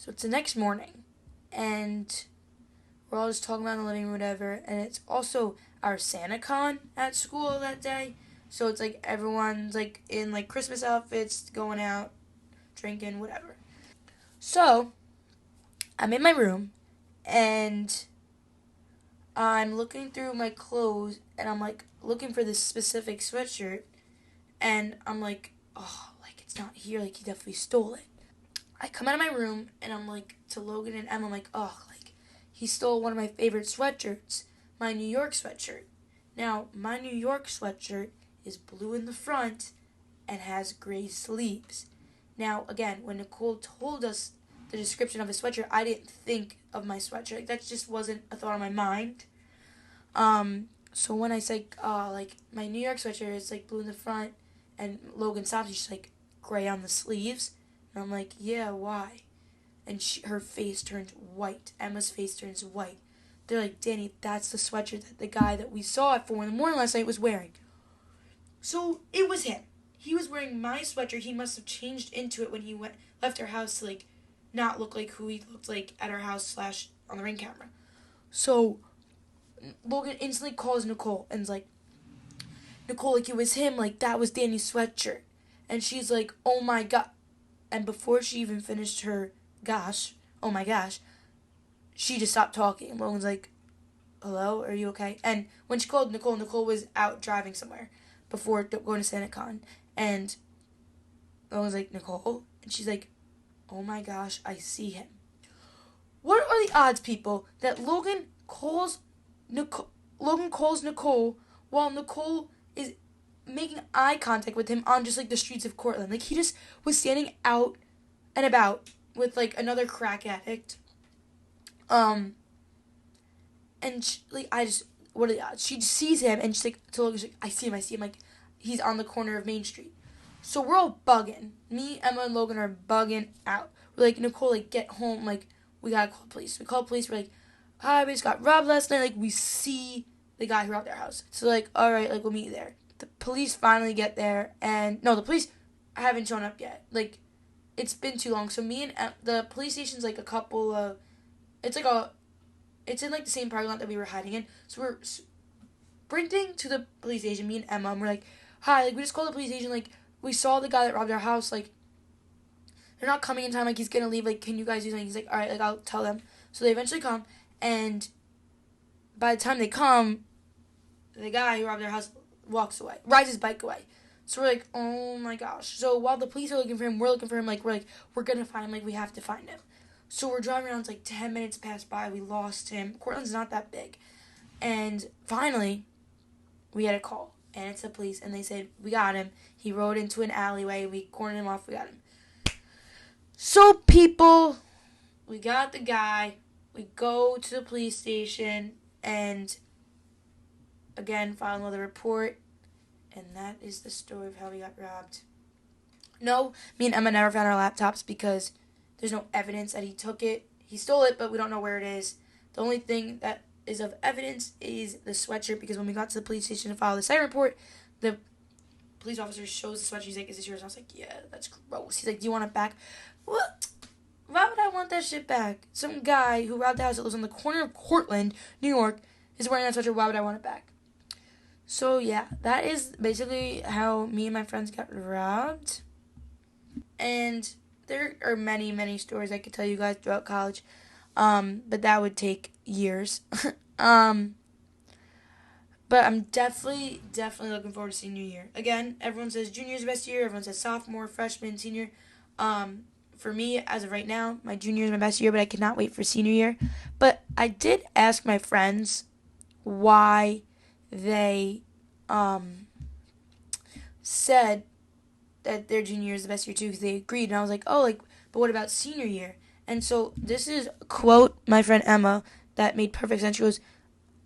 it's the next morning, and we're all just talking about in the living room, whatever, and it's also our SantaCon at school that day. So it's like everyone's like in like Christmas outfits, going out, drinking, whatever. So I'm in my room, and I'm looking through my clothes, and I'm like looking for this specific sweatshirt, and I'm like, oh, like it's not here, like he definitely stole it. I come out of my room, and I'm like to Logan and Emma, I'm like, oh, like he stole one of my favorite sweatshirts, my New York sweatshirt. Now, my New York sweatshirt is blue in the front and has gray sleeves. Now, again, when Nicole told us the description of his sweatshirt, I didn't think of my sweatshirt. Like, that just wasn't a thought on my mind. So when I said, like, my New York sweatshirt is, like, blue in the front, and Logan stops, she's like, gray on the sleeves. And I'm like, yeah, why? And her face turns white. Emma's face turns white. They're like, Danny, that's the sweatshirt that the guy that we saw at 4 a.m. last night was wearing. So it was him. He was wearing my sweatshirt. He must have changed into it when he left our house to like not look like who he looked like at our house / on the Ring camera. So Logan instantly calls Nicole and is like, Nicole, like it was him. Like that was Danny's sweatshirt. And she's like, oh my god. And before she even finished her oh my gosh, she just stopped talking. And Logan's like, hello, are you okay? And when she called Nicole, Nicole was out driving somewhere before going to SantaCon. And Logan's like, Nicole? And she's like, oh my gosh, I see him. What are the odds, people, that Logan calls Nicole while Nicole is making eye contact with him on just like the streets of Cortland? Like he just was standing out and about with like another crack addict. And what are the odds? She sees him and she's like, to Logan, she's like, I see him. Like he's on the corner of Main Street. So we're all bugging. Me, Emma, and Logan are bugging out. We're like, Nicole, like get home. Like we gotta call the police. We call the police. We're like, hi, we just got robbed last night. Like, we see the guy who robbed our house. So, like, all right, like, we'll meet you there. The police finally get there, and no, the police haven't shown up yet. Like, it's been too long. So me and the police station's like a couple of, it's like a, it's in like the same parking lot that we were hiding in. So we're sprinting to the police station. Me and Emma, and we're like, hi, like we just called the police station. Like we saw the guy that robbed our house. Like they're not coming in time. Like he's gonna leave. Like can you guys do something? He's like, all right, like I'll tell them. So they eventually come, and by the time they come, the guy who robbed our house walks away, rides his bike away. So we're like, oh my gosh. So while the police are looking for him, we're looking for him. Like, we're going to find him. Like, we have to find him. So we're driving around. It's like 10 minutes passed by. We lost him. Cortland's not that big. And finally, we had a call. And it's the police. And they said, we got him. He rode into an alleyway. We cornered him off. We got him. So, people, we got the guy. We go to the police station. And, again, file another report. And that is the story of how we got robbed. No, me and Emma never found our laptops because there's no evidence that he took it. He stole it, but we don't know where it is. The only thing that is of evidence is the sweatshirt because when we got to the police station to file the siren report, the police officer shows the sweatshirt. He's like, is this yours? And I was like, yeah, that's gross. He's like, do you want it back? What? Why would I want that shit back? Some guy who robbed the house that lives on the corner of Cortland, New York, is wearing that sweatshirt. Why would I want it back? So, yeah, that is basically how me and my friends got robbed. And there are many, many stories I could tell you guys throughout college. But that would take years. But I'm definitely looking forward to senior year. Again, everyone says junior is the best year. Everyone says sophomore, freshman, senior. For me, as of right now, my junior is my best year, but I cannot wait for senior year. But I did ask my friends why they said that their junior year is the best year too because they agreed. And I was like, oh, like, but what about senior year? And so this is a quote my friend Emma that made perfect sense. She goes,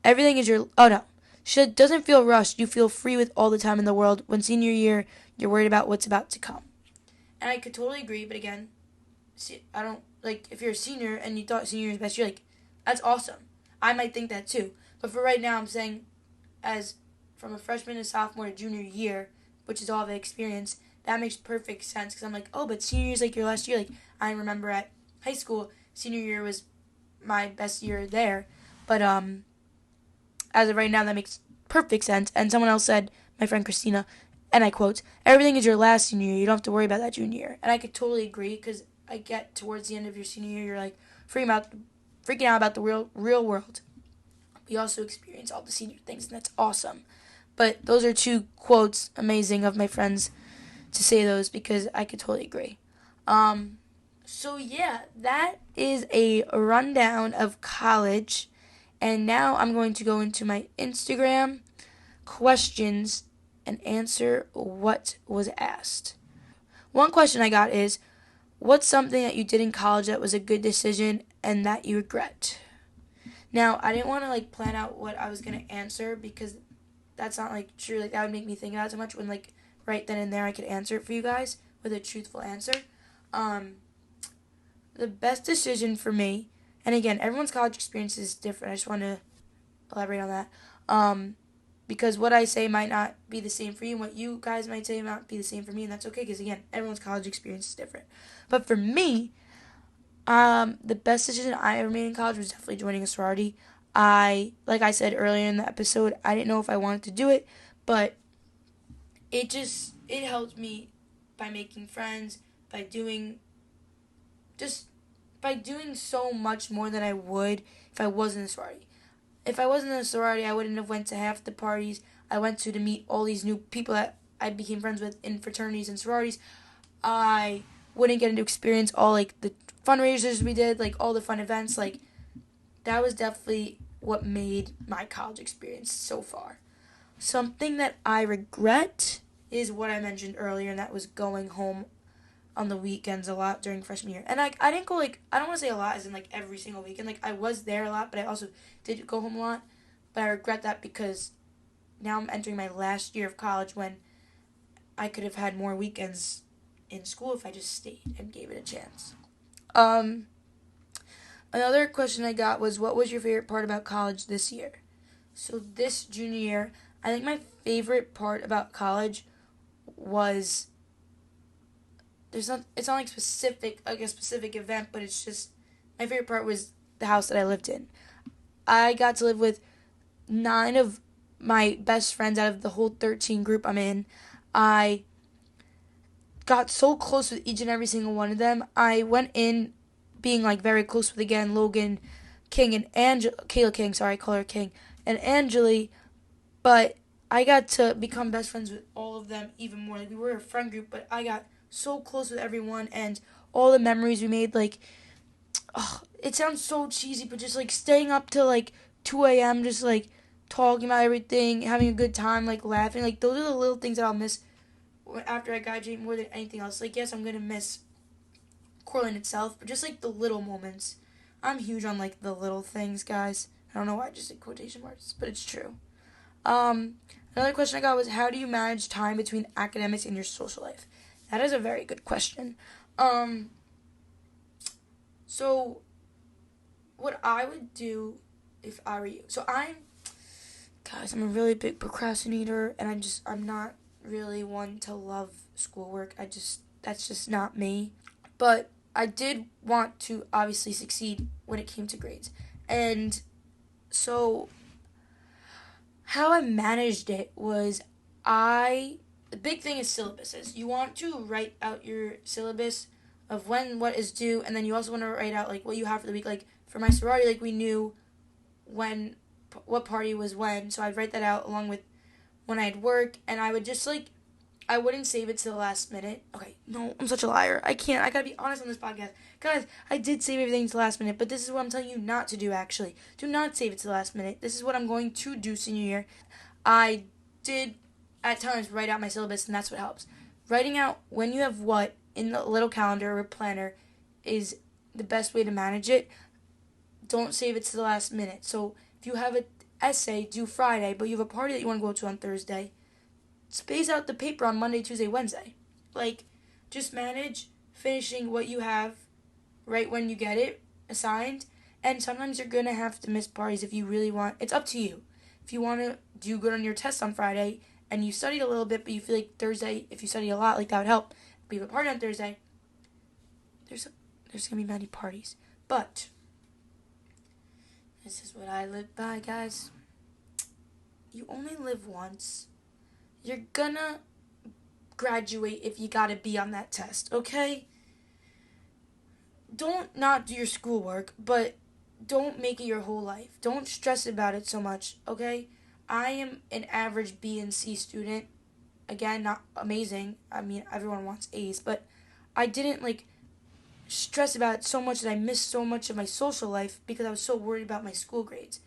everything is your, oh no. She said, doesn't feel rushed. You feel free with all the time in the world. When senior year, you're worried about what's about to come. And I could totally agree, but again, I don't, like, if you're a senior and you thought senior year is the best year, like, that's awesome. I might think that too. But for right now, I'm saying, as from a freshman to sophomore to junior year, which is all the experience, that makes perfect sense because I'm like, oh, but senior year is like your last year. Like, I remember at high school, senior year was my best year there. But as of right now, that makes perfect sense. And someone else said, my friend Christina, and I quote, everything is your last senior year. You don't have to worry about that junior year. And I could totally agree because I get towards the end of your senior year, you're like freaking out about the real world. We also experience all the senior things, and that's awesome. But those are two quotes amazing of my friends to say those because I could totally agree. So yeah, that is a rundown of college. And now I'm going to go into my Instagram questions and answer what was asked. One question I got is, what's something that you did in college that was a good decision and that you regret? Now, I didn't want to like plan out what I was going to answer because that's not like true. Like that would make me think about it so much when like right then and there I could answer it for you guys with a truthful answer. The best decision for me, and again, everyone's college experience is different. I just want to elaborate on that. Because what I say might not be the same for you, and what you guys might say might not be the same for me, and that's okay, because again, everyone's college experience is different. But for me, the best decision I ever made in college was definitely joining a sorority. Like I said earlier in the episode, I didn't know if I wanted to do it, but it helped me by making friends, by doing so much more than I would if I wasn't in a sorority. If I wasn't in a sorority, I wouldn't have went to half the parties I went to meet all these new people that I became friends with in fraternities and sororities. I wouldn't get to experience all like the fundraisers we did, like all the fun events. Like that was definitely what made my college experience so far. Something that I regret is what I mentioned earlier, and that was going home on the weekends a lot during freshman year. And I didn't go like, I don't want to say a lot as in like every single weekend. Like I was there a lot, but I also did go home a lot. But I regret that because now I'm entering my last year of college when I could have had more weekends in school if I just stayed and gave it a chance. Another question I got was, what was your favorite part about college this year? So this junior year, I think my favorite part about college was, it's not like a specific event, but it's just, my favorite part was the house that I lived in. I got to live with 9 of my best friends out of the whole 13 group I'm in. I got so close with each and every single one of them. I went in being like very close with, again, Logan King and Kayla King, sorry, I call her King, and Angeli, but I got to become best friends with all of them even more. Like, we were a friend group, but I got so close with everyone, and all the memories we made, like, it sounds so cheesy, but just like staying up till like 2 a.m., just like talking about everything, having a good time, like laughing, like those are the little things that I'll miss after I graduate more than anything else. Like, yes, I'm gonna miss Cortland itself, but just like the little moments. I'm huge on like the little things, guys. I don't know why I just did quotation marks, but it's true. Um, Another question I got was, how do you manage time between academics and your social life? That is a very good question. Um, so what I would do if I were you. I'm a really big procrastinator, and I'm not really one to love schoolwork. That's just not me. But I did want to obviously succeed when it came to grades. And so how I managed it was, the big thing is syllabuses. You want to write out your syllabus of when what is due, and then you also want to write out like what you have for the week. Like for my sorority, like we knew when what party was when, so I'd write that out along with when I'd work, and I would just like, I wouldn't save it to the last minute. Okay, no, I'm such a liar. I gotta be honest on this podcast. Guys, I did save everything to the last minute, but this is what I'm telling you not to do, actually. Do not save it to the last minute. This is what I'm going to do senior year. I did, at times, write out my syllabus, and that's what helps. Writing out when you have what in the little calendar or planner is the best way to manage it. Don't save it to the last minute. So if you have an essay due Friday, but you have a party that you want to go to on Thursday, space out the paper on Monday, Tuesday, Wednesday. Like, just manage finishing what you have right when you get it assigned. And sometimes you're going to have to miss parties if you really want. It's up to you. If you want to do good on your test on Friday and you studied a little bit, but you feel like Thursday, if you study a lot, like that would help. But you have a party on Thursday, there's going to be many parties. But this is what I live by, guys. You only live once. You're gonna graduate if you gotta be on that test, okay? Don't not do your schoolwork, but don't make it your whole life. Don't stress about it so much, okay? I am an average B and C student. Again, not amazing. I mean, everyone wants A's, but I didn't stress about it so much that I missed so much of my social life because I was so worried about my school grades.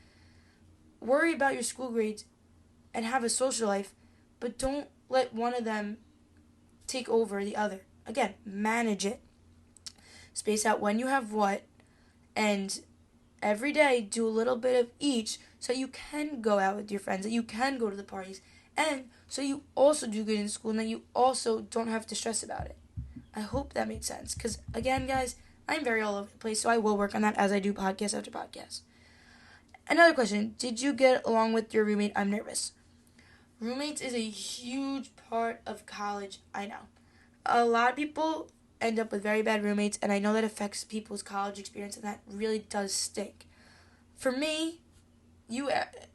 Worry about your school grades and have a social life, but don't let one of them take over the other. Again, manage it. Space out when you have what, and every day do a little bit of each so you can go out with your friends, that you can go to the parties, and so you also do good in school and that you also don't have to stress about it. I hope that made sense, because again, guys, I'm very all over the place, so I will work on that as I do podcast after podcast. Another question, did you get along with your roommate? I'm nervous. Roommates is a huge part of college, I know. A lot of people end up with very bad roommates, and I know that affects people's college experience, and that really does stink. For me,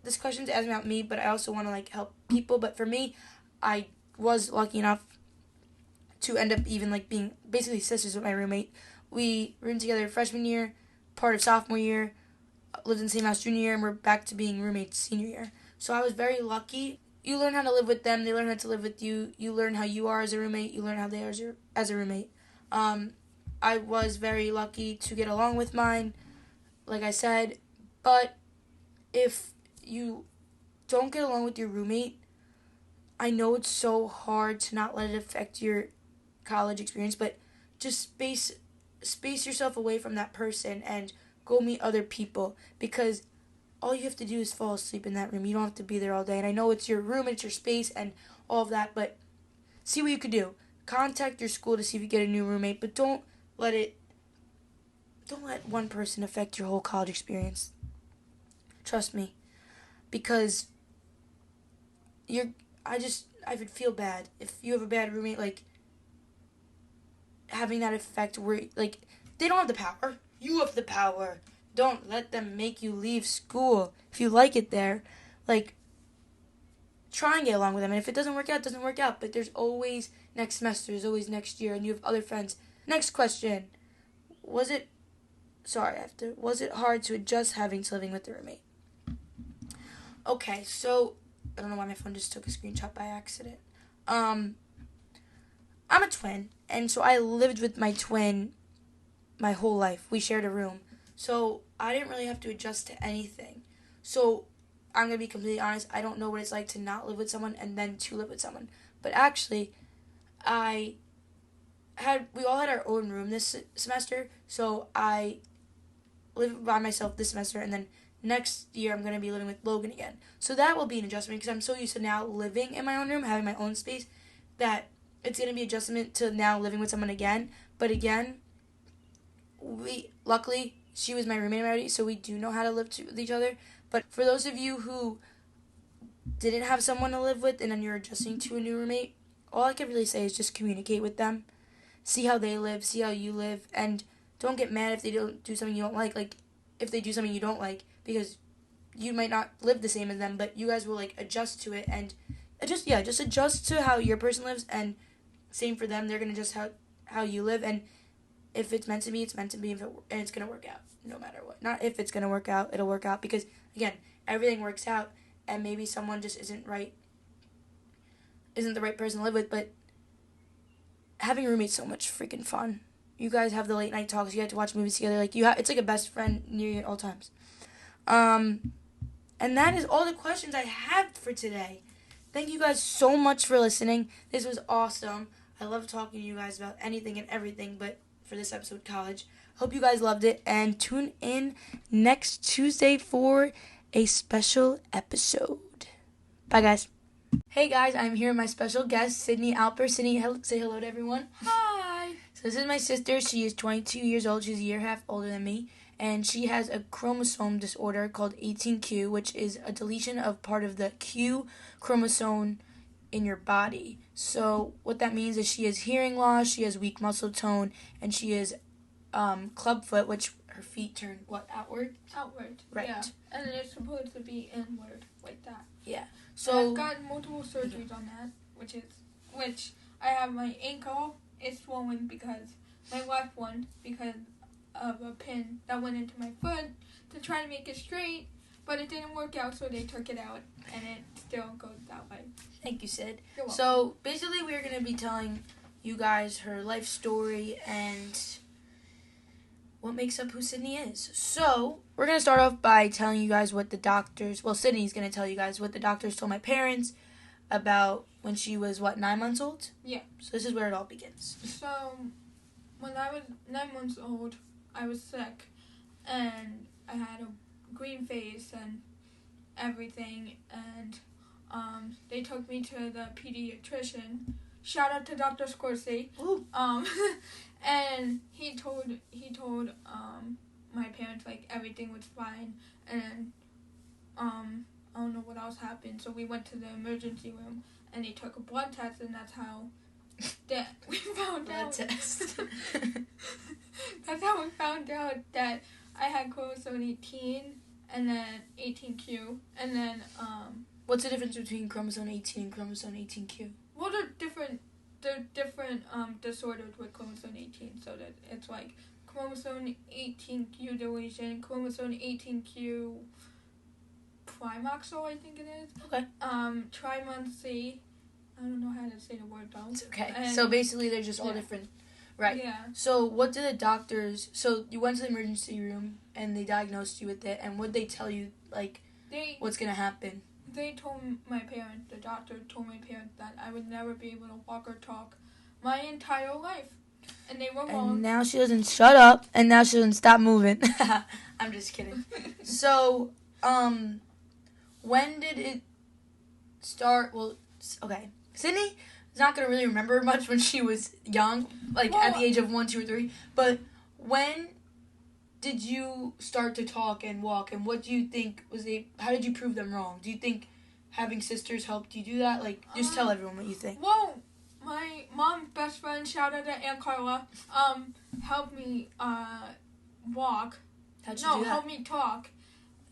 this question's asking about me, but I also want to help people. But for me, I was lucky enough to end up even being basically sisters with my roommate. We roomed together freshman year, part of sophomore year, lived in the same house junior year, and we're back to being roommates senior year. So I was very lucky. You learn how to live with them. They learn how to live with you. You learn how you are as a roommate. You learn how they are as a roommate. I was very lucky to get along with mine, like I said. But if you don't get along with your roommate, I know it's so hard to not let it affect your college experience, but just space yourself away from that person and go meet other people, because all you have to do is fall asleep in that room. You don't have to be there all day. And I know it's your room, it's your space, and all of that, but see what you could do. Contact your school to see if you get a new roommate, but don't let it don't let one person affect your whole college experience. Trust me, because I would feel bad if you have a bad roommate, like having that effect where like they don't have the power. You have the power. Don't let them make you leave school. If you like it there, like try and get along with them. And if it doesn't work out, it doesn't work out. But there's always next semester, there's always next year, and you have other friends. Next question. Was it hard to adjust having to living with the roommate? Okay, so I don't know why my phone just took a screenshot by accident. I'm a twin, and so I lived with my twin my whole life. We shared a room. So I didn't really have to adjust to anything. So I'm going to be completely honest, I don't know what it's like to not live with someone and then to live with someone. But actually, we all had our own room this semester, so I lived by myself this semester, and then next year I'm going to be living with Logan again. So that will be an adjustment because I'm so used to now living in my own room, having my own space, that it's going to be an adjustment to now living with someone again. But again, luckily, she was my roommate already, so we do know how to live with each other. But for those of you who didn't have someone to live with and then you're adjusting to a new roommate, all I can really say is just communicate with them. See how they live, see how you live, and don't get mad if they don't do something you don't like if they do something you don't like, because you might not live the same as them, but you guys will adjust to it and just adjust to how your person lives, and same for them. They're going to adjust how you live, and if it's meant to be, it's meant to be, and it's going to work out no matter what. Not if it's going to work out, it'll work out, because again, everything works out, and maybe someone just isn't the right person to live with, but having a roommate's so much freaking fun. You guys have the late night talks. You get to watch movies together. It's like a best friend near you at all times. And that is all the questions I have for today. Thank you guys so much for listening. This was awesome. I love talking to you guys about anything and everything, but for this episode, college. Hope you guys loved it, and tune in next Tuesday for a special episode. Bye, guys. Hey guys, I'm here with my special guest, Sydney Alper. Sydney, say hello to everyone. Hi. So this is my sister. She is 22 years old. She's a year and a half older than me. And she has a chromosome disorder called 18q, which is a deletion of part of the Q chromosome in your body. So what that means is she has hearing loss, she has weak muscle tone, and she is clubfoot, which her feet turn, outward? Outward. Right. Yeah. And it's supposed to be inward, like that. Yeah. So I've gotten multiple surgeries on that, which I have my ankle is swollen because my left one, because of a pin that went into my foot to try to make it straight, but it didn't work out, so they took it out, and it still goes that way. Thank you, Sid. You're welcome. So basically, we're going to be telling you guys her life story and what makes up who Sydney is. So we're going to start off by telling you guys what Sydney's going to tell you guys what the doctors told my parents about when she was, 9 months old? Yeah. So this is where it all begins. So when I was 9 months old, I was sick, and I had a green face and everything, and they took me to the pediatrician. Shout out to Dr. Scorsese. And he told my parents everything was fine, and I don't know what else happened. So we went to the emergency room, and they took a blood test, and that's how we found blood out. test. That's how we found out that I had chromosome 18 and then 18q, and then What's the difference between chromosome 18 and chromosome 18q? well, they're different disorders with chromosome 18, so that it's chromosome 18q deletion, chromosome 18q primaxo, I think it is. Okay. Trimoncy. I don't know how to say the word though. It's okay. And so basically, they're just all different. Right. Yeah. So what did the doctors... So you went to the emergency room, and they diagnosed you with it, and what did they tell you, what's going to happen? They told my parents, the doctor told my parents that I would never be able to walk or talk my entire life. And they were wrong. And now she doesn't shut up, and now she doesn't stop moving. I'm just kidding. So, when did it start? Well, okay. Sydney is not going to really remember much when she was young, at the age of 1, 2, or 3. But when did you start to talk and walk, and what do you think how did you prove them wrong? Do you think having sisters helped you do that? Like, just tell everyone what you think. Well, my mom's best friend, shout out to Aunt Carla, helped me walk. How'd she do that? Helped me talk.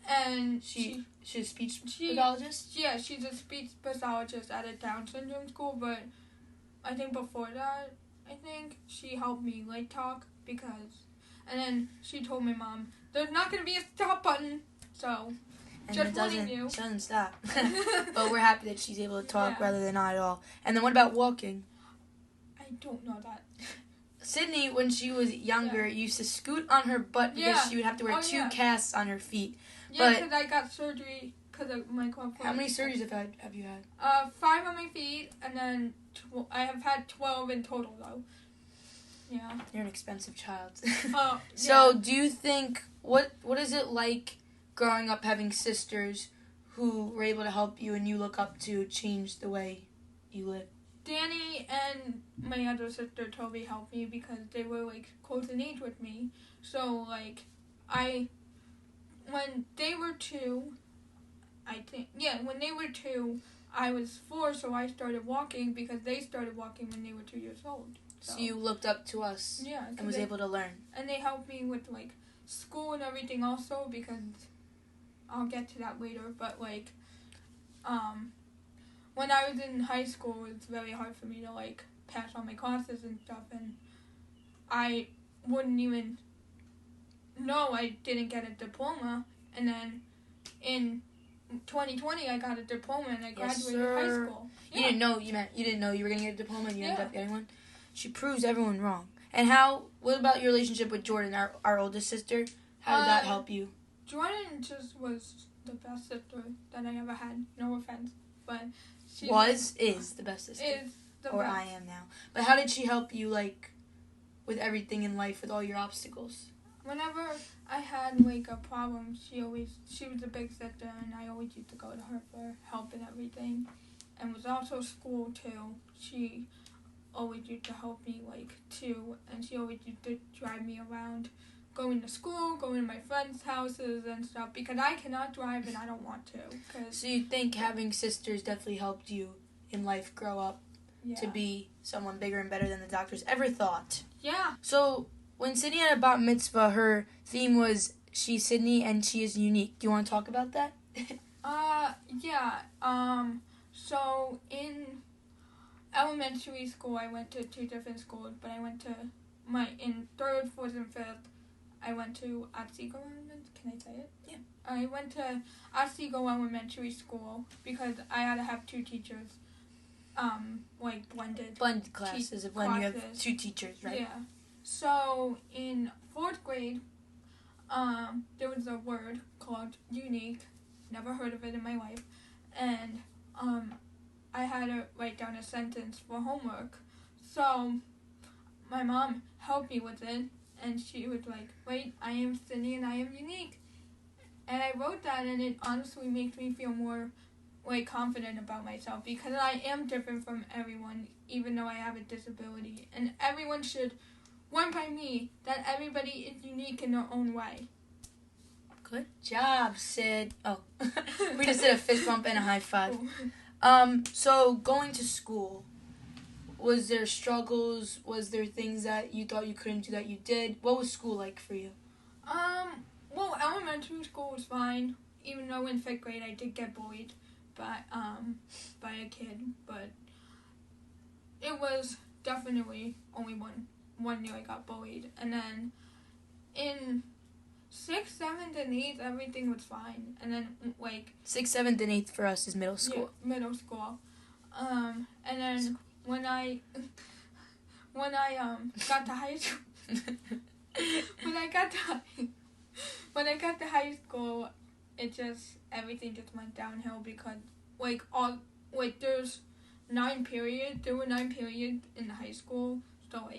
And she's a speech pathologist? Yeah, she's a speech pathologist at a Down syndrome school, but I think before that, she helped me, like, talk, and then she told my mom, there's not going to be a stop button, so, and just it doesn't stop. But we're happy that she's able to talk rather than not at all. And then what about walking? I don't know that. Sydney, when she was younger, used to scoot on her butt because she would have to wear two casts on her feet. Yeah, because I got surgery because of my club. How many surgeries have you had? 5 on my feet, and then I have had 12 in total, though. Yeah. You're an expensive child. So, do you think, what is it like growing up having sisters who were able to help you and you look up to change the way you live? Danny and my other sister Toby helped me because they were, like, close in age with me. So, like, when they were 2, when they were 2, I was 4, so I started walking because they started walking when they were 2 years old. So you looked up to us and was able to learn. And they helped me with, like, school and everything also because I'll get to that later. But, like, when I was in high school, it was very hard for me to, like, pass all my classes and stuff. And I wouldn't even know I didn't get a diploma. And then in 2020, I got a diploma and I graduated high school. Yeah. You didn't know you were going to get a diploma and you ended up getting one? She proves everyone wrong. And what about your relationship with Jordan, our oldest sister? How did that help you? Jordan just was the best sister that I ever had. No offense. But she is the best sister. Is the or best. I am now. But how did she help you, like, with everything in life, with all your obstacles? Whenever I had, like, a problem, she was a big sister, and I always used to go to her for help and everything. And was also school, too. She always used to help me, like, too, and she always used to drive me around, going to school, going to my friends' houses and stuff, because I cannot drive and I don't want to. So you think having sisters definitely helped you in life grow up to be someone bigger and better than the doctors ever thought? Yeah. So when Sydney had a bat mitzvah, her theme was she's Sydney and she is unique. Do you want to talk about that? Yeah. So in elementary school, I went to 2 different schools, but I went to in 3rd, 4th, and 5th, I went to Otsego Elementary. Can I say it? Yeah. I went to Otsego Elementary School because I had to have 2 teachers, like blended classes of when you have 2 teachers, right? Yeah. So in 4th grade, there was a word called unique. Never heard of it in my life, and I had to write down a sentence for homework. So my mom helped me with it, and she was like, wait, I am Sydney and I am unique. And I wrote that, and it honestly makes me feel more, like, confident about myself because I am different from everyone, even though I have a disability. And everyone should learn by me that everybody is unique in their own way. Good job, Sid. Oh, we just did a fist bump and a high five. So going to school, was there struggles? Was there things that you thought you couldn't do that you did? What was school like for you? Well, elementary school was fine, even though in 5th grade I did get bullied by a kid, but it was definitely only one year I got bullied, and then in 6th, 7th, and 8th, everything was fine. And then, like... 6th, 7th, and 8th for us is middle school. Yeah, middle school. And then when I got to high school... when I got to high school, everything just went downhill because, there's 9 periods. There were 9 periods in high school. So,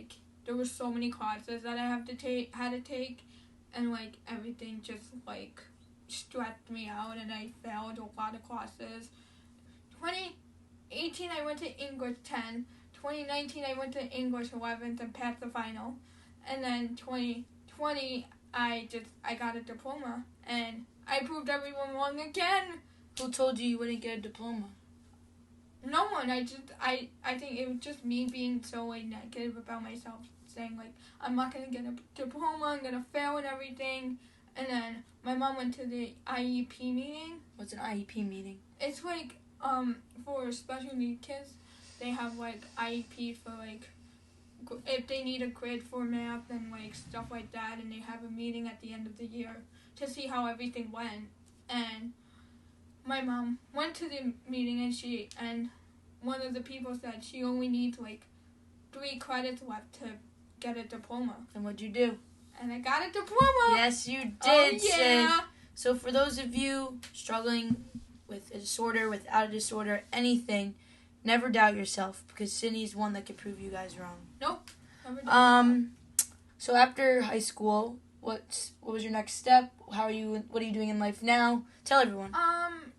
there were so many classes that I had to take. And, everything just, stressed me out, and I failed a lot of classes. 2018, I went to English 10. 2019, I went to English 11th and passed the final. And then 2020, I got a diploma, and I proved everyone wrong again. Who told you wouldn't get a diploma? No one. I think it was just me being so like negative about myself, saying like I'm not gonna get a diploma, I'm gonna fail and everything. And then my mom went to the IEP meeting. What's an IEP meeting? It's like for special need kids, they have like IEP for like if they need a grade for math and like stuff like that, and they have a meeting at the end of the year to see how everything went. And my mom went to the meeting, and one of the people said she only needs like 3 credits left to get a diploma. And what'd you do? And I got a diploma. Yes, you did, oh, yeah. Sid. So for those of you struggling with a disorder, without a disorder, anything, never doubt yourself, because Sydney's one that could prove you guys wrong. Nope. Never doubt So after high school, what was your next step? What are you doing in life now? Tell everyone.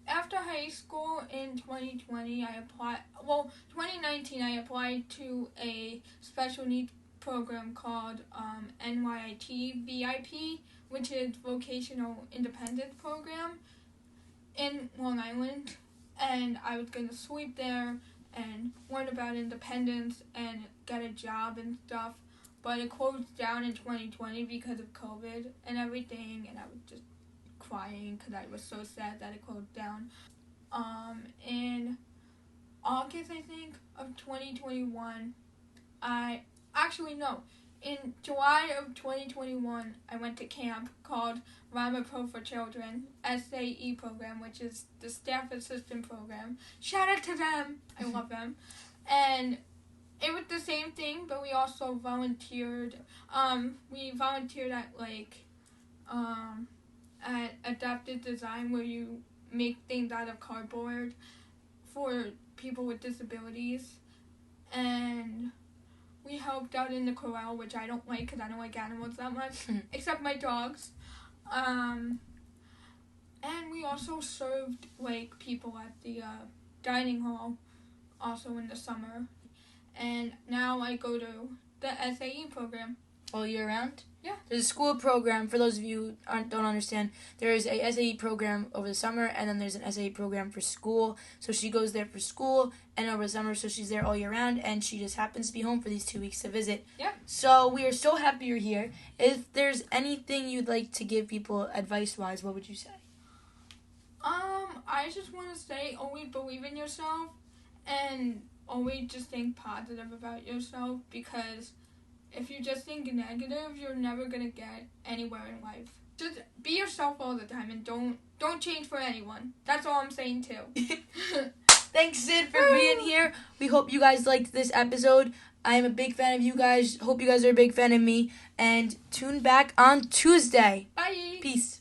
After high school in 2020, 2019, I applied to a special needs program called NYIT VIP, which is Vocational Independence Program in Long Island. And I was going to sweep there and learn about independence and get a job and stuff. But it closed down in 2020 because of COVID and everything, and I was just crying because I was so sad that it closed down. In August, I think, of 2021, in July of 2021, I went to camp called Rama Pro for Children, SAE program, which is the Staff Assistant Program. Shout out to them. I love them. And it was the same thing, but we also volunteered. We volunteered at Adapted Design, where you make things out of cardboard for people with disabilities. And we helped out in the corral, which I don't like because I don't like animals that much, except my dogs. And we also served like people at the dining hall, also in the summer. And now I go to the SAE program. All year round? Yeah. There's a school program. For those of you who don't understand, there is a SAE program over the summer, and then there's an SAE program for school. So she goes there for school and over the summer, so she's there all year round, and she just happens to be home for these 2 weeks to visit. Yeah. So we are so happy you're here. If there's anything you'd like to give people advice-wise, what would you say? I just want to say always believe in yourself and always just think positive about yourself, because if you just think negative, you're never going to get anywhere in life. Just be yourself all the time and don't change for anyone. That's all I'm saying too. Thanks, Sid, for being here. We hope you guys liked this episode. I am a big fan of you guys. Hope you guys are a big fan of me. And tune back on Tuesday. Bye. Peace.